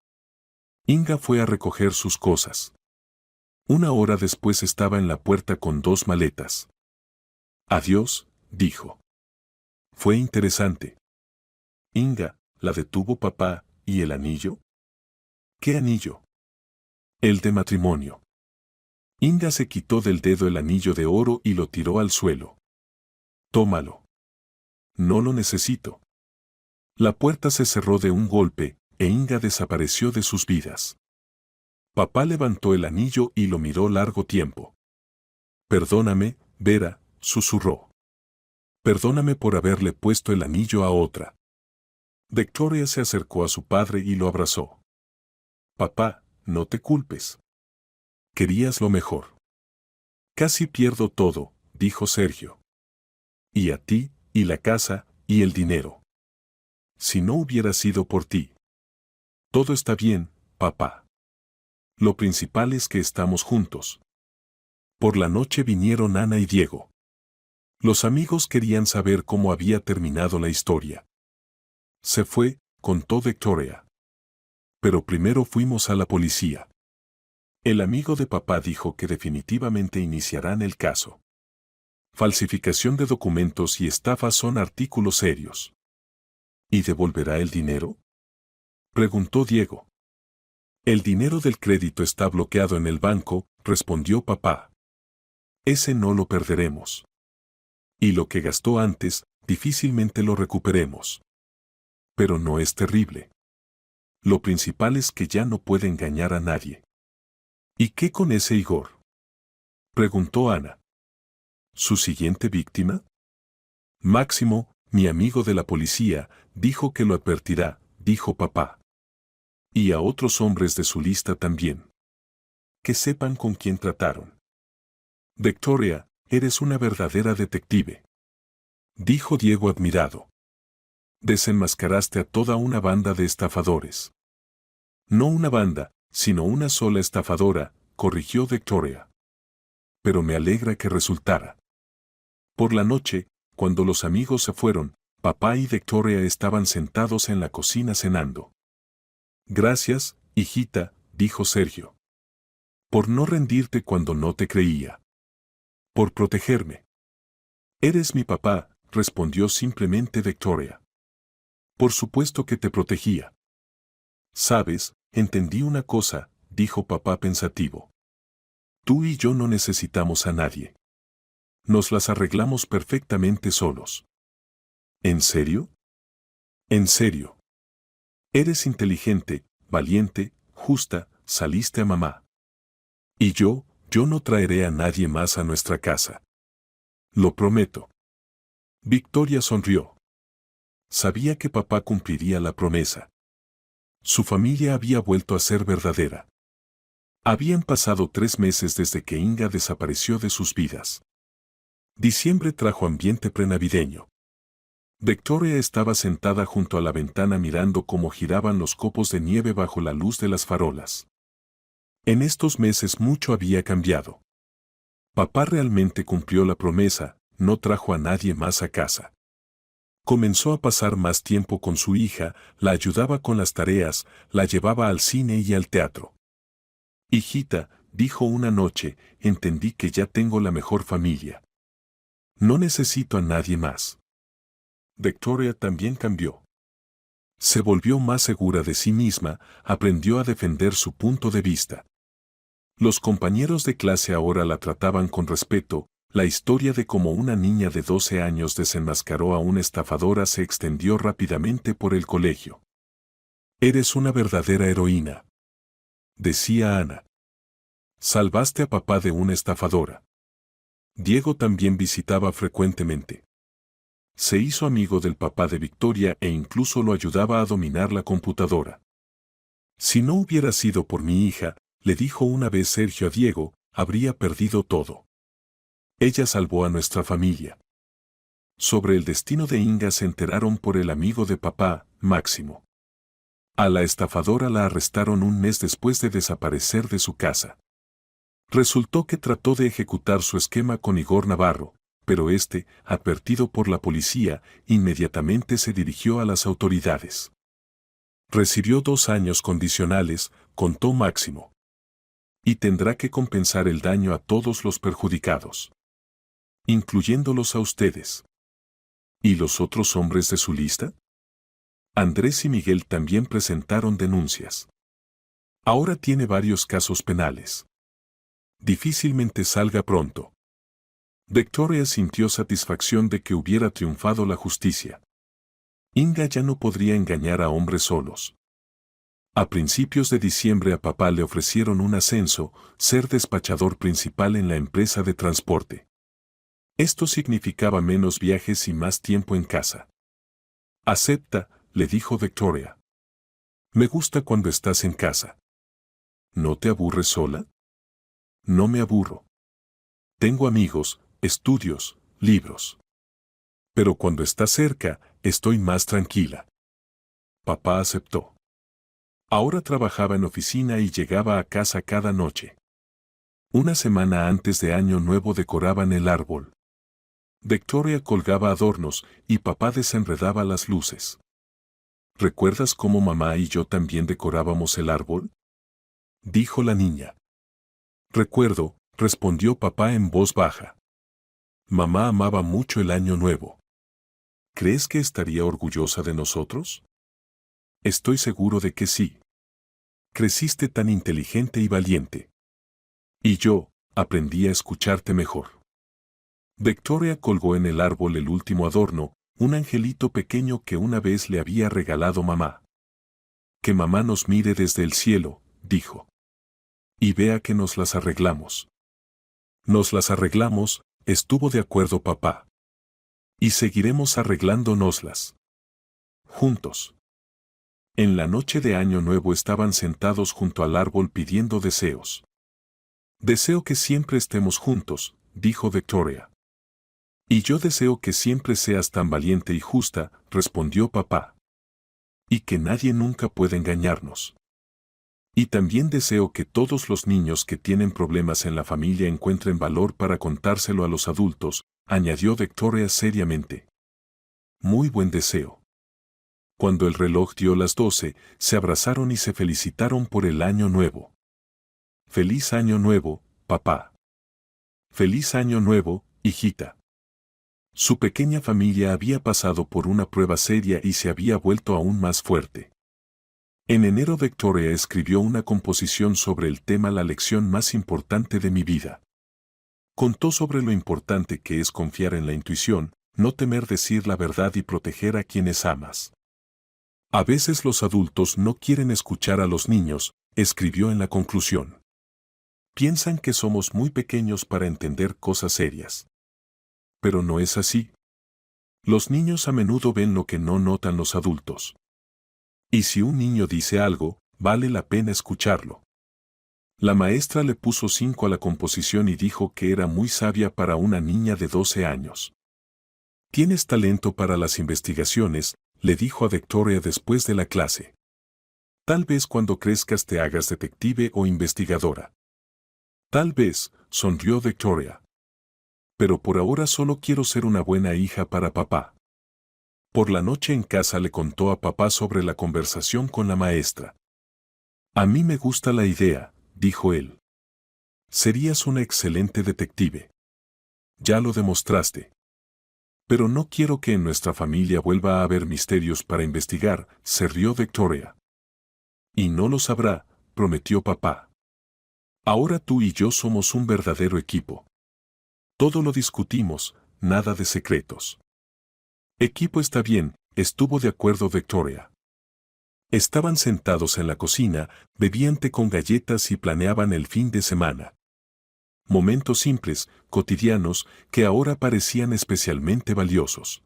Inga fue a recoger sus cosas. Una hora después estaba en la puerta con 2 maletas. Adiós, dijo. Fue interesante. Inga, la detuvo papá, ¿y el anillo? ¿Qué anillo? El de matrimonio. Inga se quitó del dedo el anillo de oro y lo tiró al suelo. Tómalo. No lo necesito. La puerta se cerró de un golpe, e Inga desapareció de sus vidas. Papá levantó el anillo y lo miró largo tiempo. Perdóname, Vera, susurró. Perdóname por haberle puesto el anillo a otra. Victoria se acercó a su padre y lo abrazó. Papá, no te culpes. Querías lo mejor. Casi pierdo todo, dijo Sergio. Y a ti, y la casa, y el dinero. Si no hubiera sido por ti. Todo está bien, papá. Lo principal es que estamos juntos. Por la noche vinieron Ana y Diego. Los amigos querían saber cómo había terminado la historia. Se fue, contó Victoria. Pero primero fuimos a la policía. El amigo de papá dijo que definitivamente iniciarán el caso. Falsificación de documentos y estafa son artículos serios. ¿Y devolverá el dinero? Preguntó Diego. El dinero del crédito está bloqueado en el banco, respondió papá. Ese no lo perderemos. Y lo que gastó antes, difícilmente lo recuperemos. Pero no es terrible. Lo principal es que ya no puede engañar a nadie. ¿Y qué con ese Igor? Preguntó Ana. ¿Su siguiente víctima? Máximo, mi amigo de la policía, dijo que lo advertirá, dijo papá. Y a otros hombres de su lista también. Que sepan con quién trataron. Victoria, eres una verdadera detective. Dijo Diego admirado. Desenmascaraste a toda una banda de estafadores. No una banda, sino una sola estafadora, corrigió Victoria. Pero me alegra que resultara. Por la noche, cuando los amigos se fueron, papá y Victoria estaban sentados en la cocina cenando. Gracias, hijita, dijo Sergio. Por no rendirte cuando no te creía. Por protegerme. Eres mi papá, respondió simplemente Victoria. Por supuesto que te protegía. Sabes, entendí una cosa, dijo papá pensativo. Tú y yo no necesitamos a nadie. Nos las arreglamos perfectamente solos. ¿En serio? En serio. Eres inteligente, valiente, justa, saliste a mamá. Y yo no traeré a nadie más a nuestra casa. Lo prometo. Victoria sonrió. Sabía que papá cumpliría la promesa. Su familia había vuelto a ser verdadera. Habían pasado 3 meses desde que Inga desapareció de sus vidas. Diciembre trajo ambiente prenavideño. Victoria estaba sentada junto a la ventana mirando cómo giraban los copos de nieve bajo la luz de las farolas. En estos meses mucho había cambiado. Papá realmente cumplió la promesa, no trajo a nadie más a casa. Comenzó a pasar más tiempo con su hija, la ayudaba con las tareas, la llevaba al cine y al teatro. Hijita, dijo una noche, entendí que ya tengo la mejor familia. No necesito a nadie más. Victoria también cambió. Se volvió más segura de sí misma, aprendió a defender su punto de vista. Los compañeros de clase ahora la trataban con respeto, la historia de cómo una niña de 12 años desenmascaró a una estafadora se extendió rápidamente por el colegio. Eres una verdadera heroína, decía Ana. Salvaste a papá de una estafadora. Diego también visitaba frecuentemente. Se hizo amigo del papá de Victoria e incluso lo ayudaba a dominar la computadora. Si no hubiera sido por mi hija, le dijo una vez Sergio a Diego, habría perdido todo. Ella salvó a nuestra familia. Sobre el destino de Inga se enteraron por el amigo de papá, Máximo. A la estafadora la arrestaron un mes después de desaparecer de su casa. Resultó que trató de ejecutar su esquema con Igor Navarro, pero este, advertido por la policía, inmediatamente se dirigió a las autoridades. Recibió 2 años condicionales, contó Máximo. Y tendrá que compensar el daño a todos los perjudicados. Incluyéndolos a ustedes. ¿Y los otros hombres de su lista? Andrés y Miguel también presentaron denuncias. Ahora tiene varios casos penales. Difícilmente salga pronto. Victoria sintió satisfacción de que hubiera triunfado la justicia. Inga ya no podría engañar a hombres solos. A principios de diciembre a papá le ofrecieron un ascenso, ser despachador principal en la empresa de transporte. Esto significaba menos viajes y más tiempo en casa. Acepta, le dijo Victoria. Me gusta cuando estás en casa. ¿No te aburres sola? No me aburro. Tengo amigos, estudios, libros. Pero cuando estás cerca, estoy más tranquila. Papá aceptó. Ahora trabajaba en oficina y llegaba a casa cada noche. Una semana antes de Año Nuevo decoraban el árbol. Victoria colgaba adornos y papá desenredaba las luces. ¿Recuerdas cómo mamá y yo también decorábamos el árbol? Dijo la niña. Recuerdo, respondió papá en voz baja. Mamá amaba mucho el Año Nuevo. ¿Crees que estaría orgullosa de nosotros? Estoy seguro de que sí. Creciste tan inteligente y valiente. Y yo, aprendí a escucharte mejor. Victoria colgó en el árbol el último adorno, un angelito pequeño que una vez le había regalado mamá. Que mamá nos mire desde el cielo, dijo. Y vea que nos las arreglamos. Nos las arreglamos, estuvo de acuerdo papá. Y seguiremos arreglándonoslas. Juntos. En la noche de Año Nuevo estaban sentados junto al árbol pidiendo deseos. Deseo que siempre estemos juntos, dijo Victoria. Y yo deseo que siempre seas tan valiente y justa, respondió papá. Y que nadie nunca pueda engañarnos. Y también deseo que todos los niños que tienen problemas en la familia encuentren valor para contárselo a los adultos, añadió Victoria seriamente. Muy buen deseo. Cuando el reloj dio las 12, se abrazaron y se felicitaron por el Año Nuevo. Feliz Año Nuevo, papá. Feliz Año Nuevo, hijita. Su pequeña familia había pasado por una prueba seria y se había vuelto aún más fuerte. En enero Victoria escribió una composición sobre el tema La lección más importante de mi vida. Contó sobre lo importante que es confiar en la intuición, no temer decir la verdad y proteger a quienes amas. A veces los adultos no quieren escuchar a los niños, escribió en la conclusión. Piensan que somos muy pequeños para entender cosas serias. Pero no es así. Los niños a menudo ven lo que no notan los adultos. Y si un niño dice algo, vale la pena escucharlo. La maestra le puso 5 a la composición y dijo que era muy sabia para una niña de 12 años. Tienes talento para las investigaciones, le dijo a Victoria después de la clase. Tal vez cuando crezcas te hagas detective o investigadora. Tal vez, sonrió Victoria. Pero por ahora solo quiero ser una buena hija para papá. Por la noche en casa le contó a papá sobre la conversación con la maestra. A mí me gusta la idea, dijo él. Serías una excelente detective. Ya lo demostraste. Pero no quiero que en nuestra familia vuelva a haber misterios para investigar, se rió Victoria. Y no lo sabrá, prometió papá. Ahora tú y yo somos un verdadero equipo. Todo lo discutimos, nada de secretos. Equipo está bien, estuvo de acuerdo Victoria. Estaban sentados en la cocina, bebían té con galletas y planeaban el fin de semana. Momentos simples, cotidianos, que ahora parecían especialmente valiosos.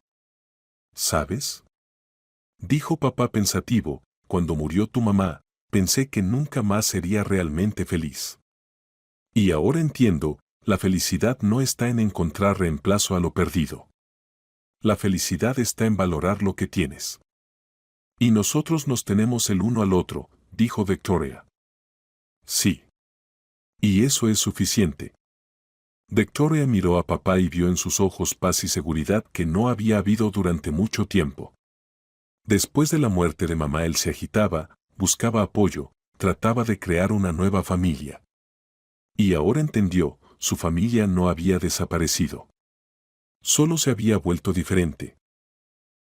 ¿Sabes? Dijo papá pensativo, cuando murió tu mamá, pensé que nunca más sería realmente feliz. Y ahora entiendo, la felicidad no está en encontrar reemplazo a lo perdido. La felicidad está en valorar lo que tienes. Y nosotros nos tenemos el uno al otro, dijo Victoria. Sí. Y eso es suficiente. Victoria miró a papá y vio en sus ojos paz y seguridad que no había habido durante mucho tiempo. Después de la muerte de mamá él se agitaba, buscaba apoyo, trataba de crear una nueva familia. Y ahora entendió, su familia no había desaparecido. Solo se había vuelto diferente.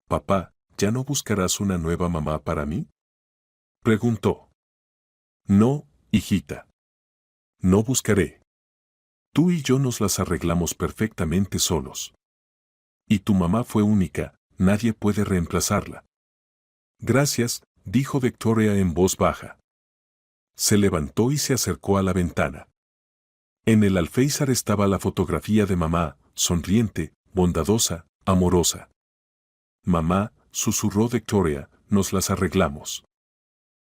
Papá, ¿ya no buscarás una nueva mamá para mí? Preguntó. No, hijita. No buscaré. Tú y yo nos las arreglamos perfectamente solos. Y tu mamá fue única, nadie puede reemplazarla. Gracias, dijo Victoria en voz baja. Se levantó y se acercó a la ventana. En el alféizar estaba la fotografía de mamá, sonriente, bondadosa, amorosa. Mamá, susurró Victoria, nos las arreglamos.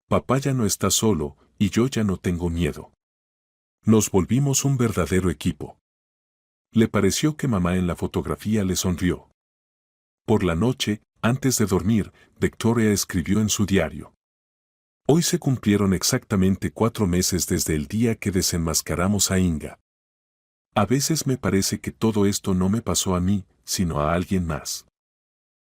Papá ya no está solo, y yo ya no tengo miedo. Nos volvimos un verdadero equipo. Le pareció que mamá en la fotografía le sonrió. Por la noche, antes de dormir, Victoria escribió en su diario. Hoy se cumplieron exactamente 4 meses desde el día que desenmascaramos a Inga. A veces me parece que todo esto no me pasó a mí, sino a alguien más.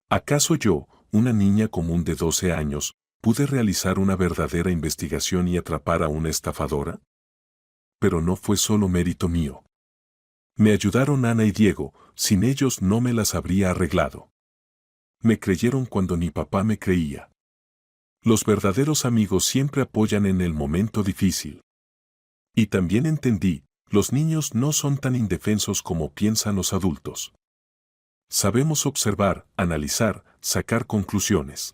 ¿Acaso yo, una niña común de 12 años, pude realizar una verdadera investigación y atrapar a una estafadora? Pero no fue solo mérito mío. Me ayudaron Ana y Diego, sin ellos no me las habría arreglado. Me creyeron cuando ni papá me creía. Los verdaderos amigos siempre apoyan en el momento difícil. Y también entendí, los niños no son tan indefensos como piensan los adultos. Sabemos observar, analizar, sacar conclusiones.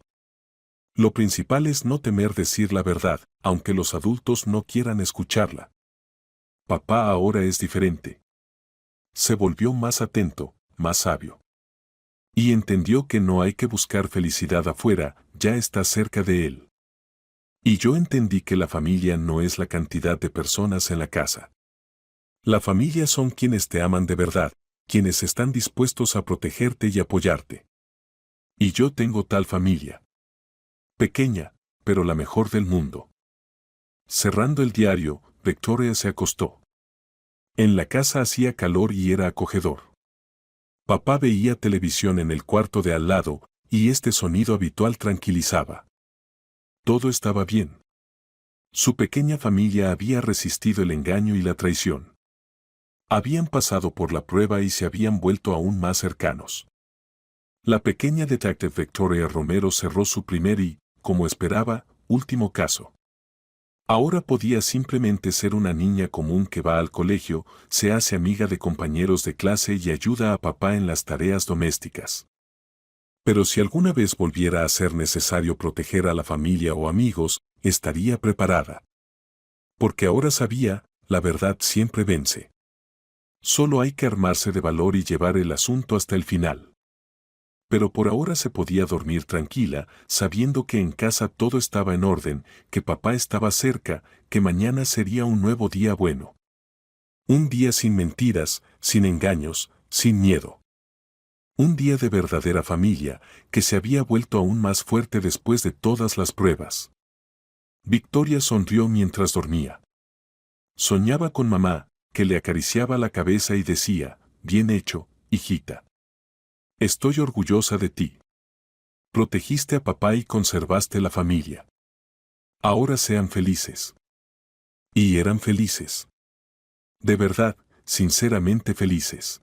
Lo principal es no temer decir la verdad, aunque los adultos no quieran escucharla. Papá ahora es diferente. Se volvió más atento, más sabio. Y entendió que no hay que buscar felicidad afuera, ya está cerca de él. Y yo entendí que la familia no es la cantidad de personas en la casa. La familia son quienes te aman de verdad, quienes están dispuestos a protegerte y apoyarte. Y yo tengo tal familia. Pequeña, pero la mejor del mundo. Cerrando el diario, Victoria se acostó. En la casa hacía calor y era acogedor. Papá veía televisión en el cuarto de al lado, y este sonido habitual tranquilizaba. Todo estaba bien. Su pequeña familia había resistido el engaño y la traición. Habían pasado por la prueba y se habían vuelto aún más cercanos. La pequeña detective Victoria Romero cerró su primer y, como esperaba, último caso. Ahora podía simplemente ser una niña común que va al colegio, se hace amiga de compañeros de clase y ayuda a papá en las tareas domésticas. Pero si alguna vez volviera a ser necesario proteger a la familia o amigos, estaría preparada. Porque ahora sabía, la verdad siempre vence. Solo hay que armarse de valor y llevar el asunto hasta el final. Pero por ahora se podía dormir tranquila, sabiendo que en casa todo estaba en orden, que papá estaba cerca, que mañana sería un nuevo día bueno. Un día sin mentiras, sin engaños, sin miedo. Un día de verdadera familia, que se había vuelto aún más fuerte después de todas las pruebas. Victoria sonrió mientras dormía. Soñaba con mamá, que le acariciaba la cabeza y decía, bien hecho, hijita. Estoy orgullosa de ti. Protegiste a papá y conservaste la familia. Ahora sean felices. Y eran felices. De verdad, sinceramente felices.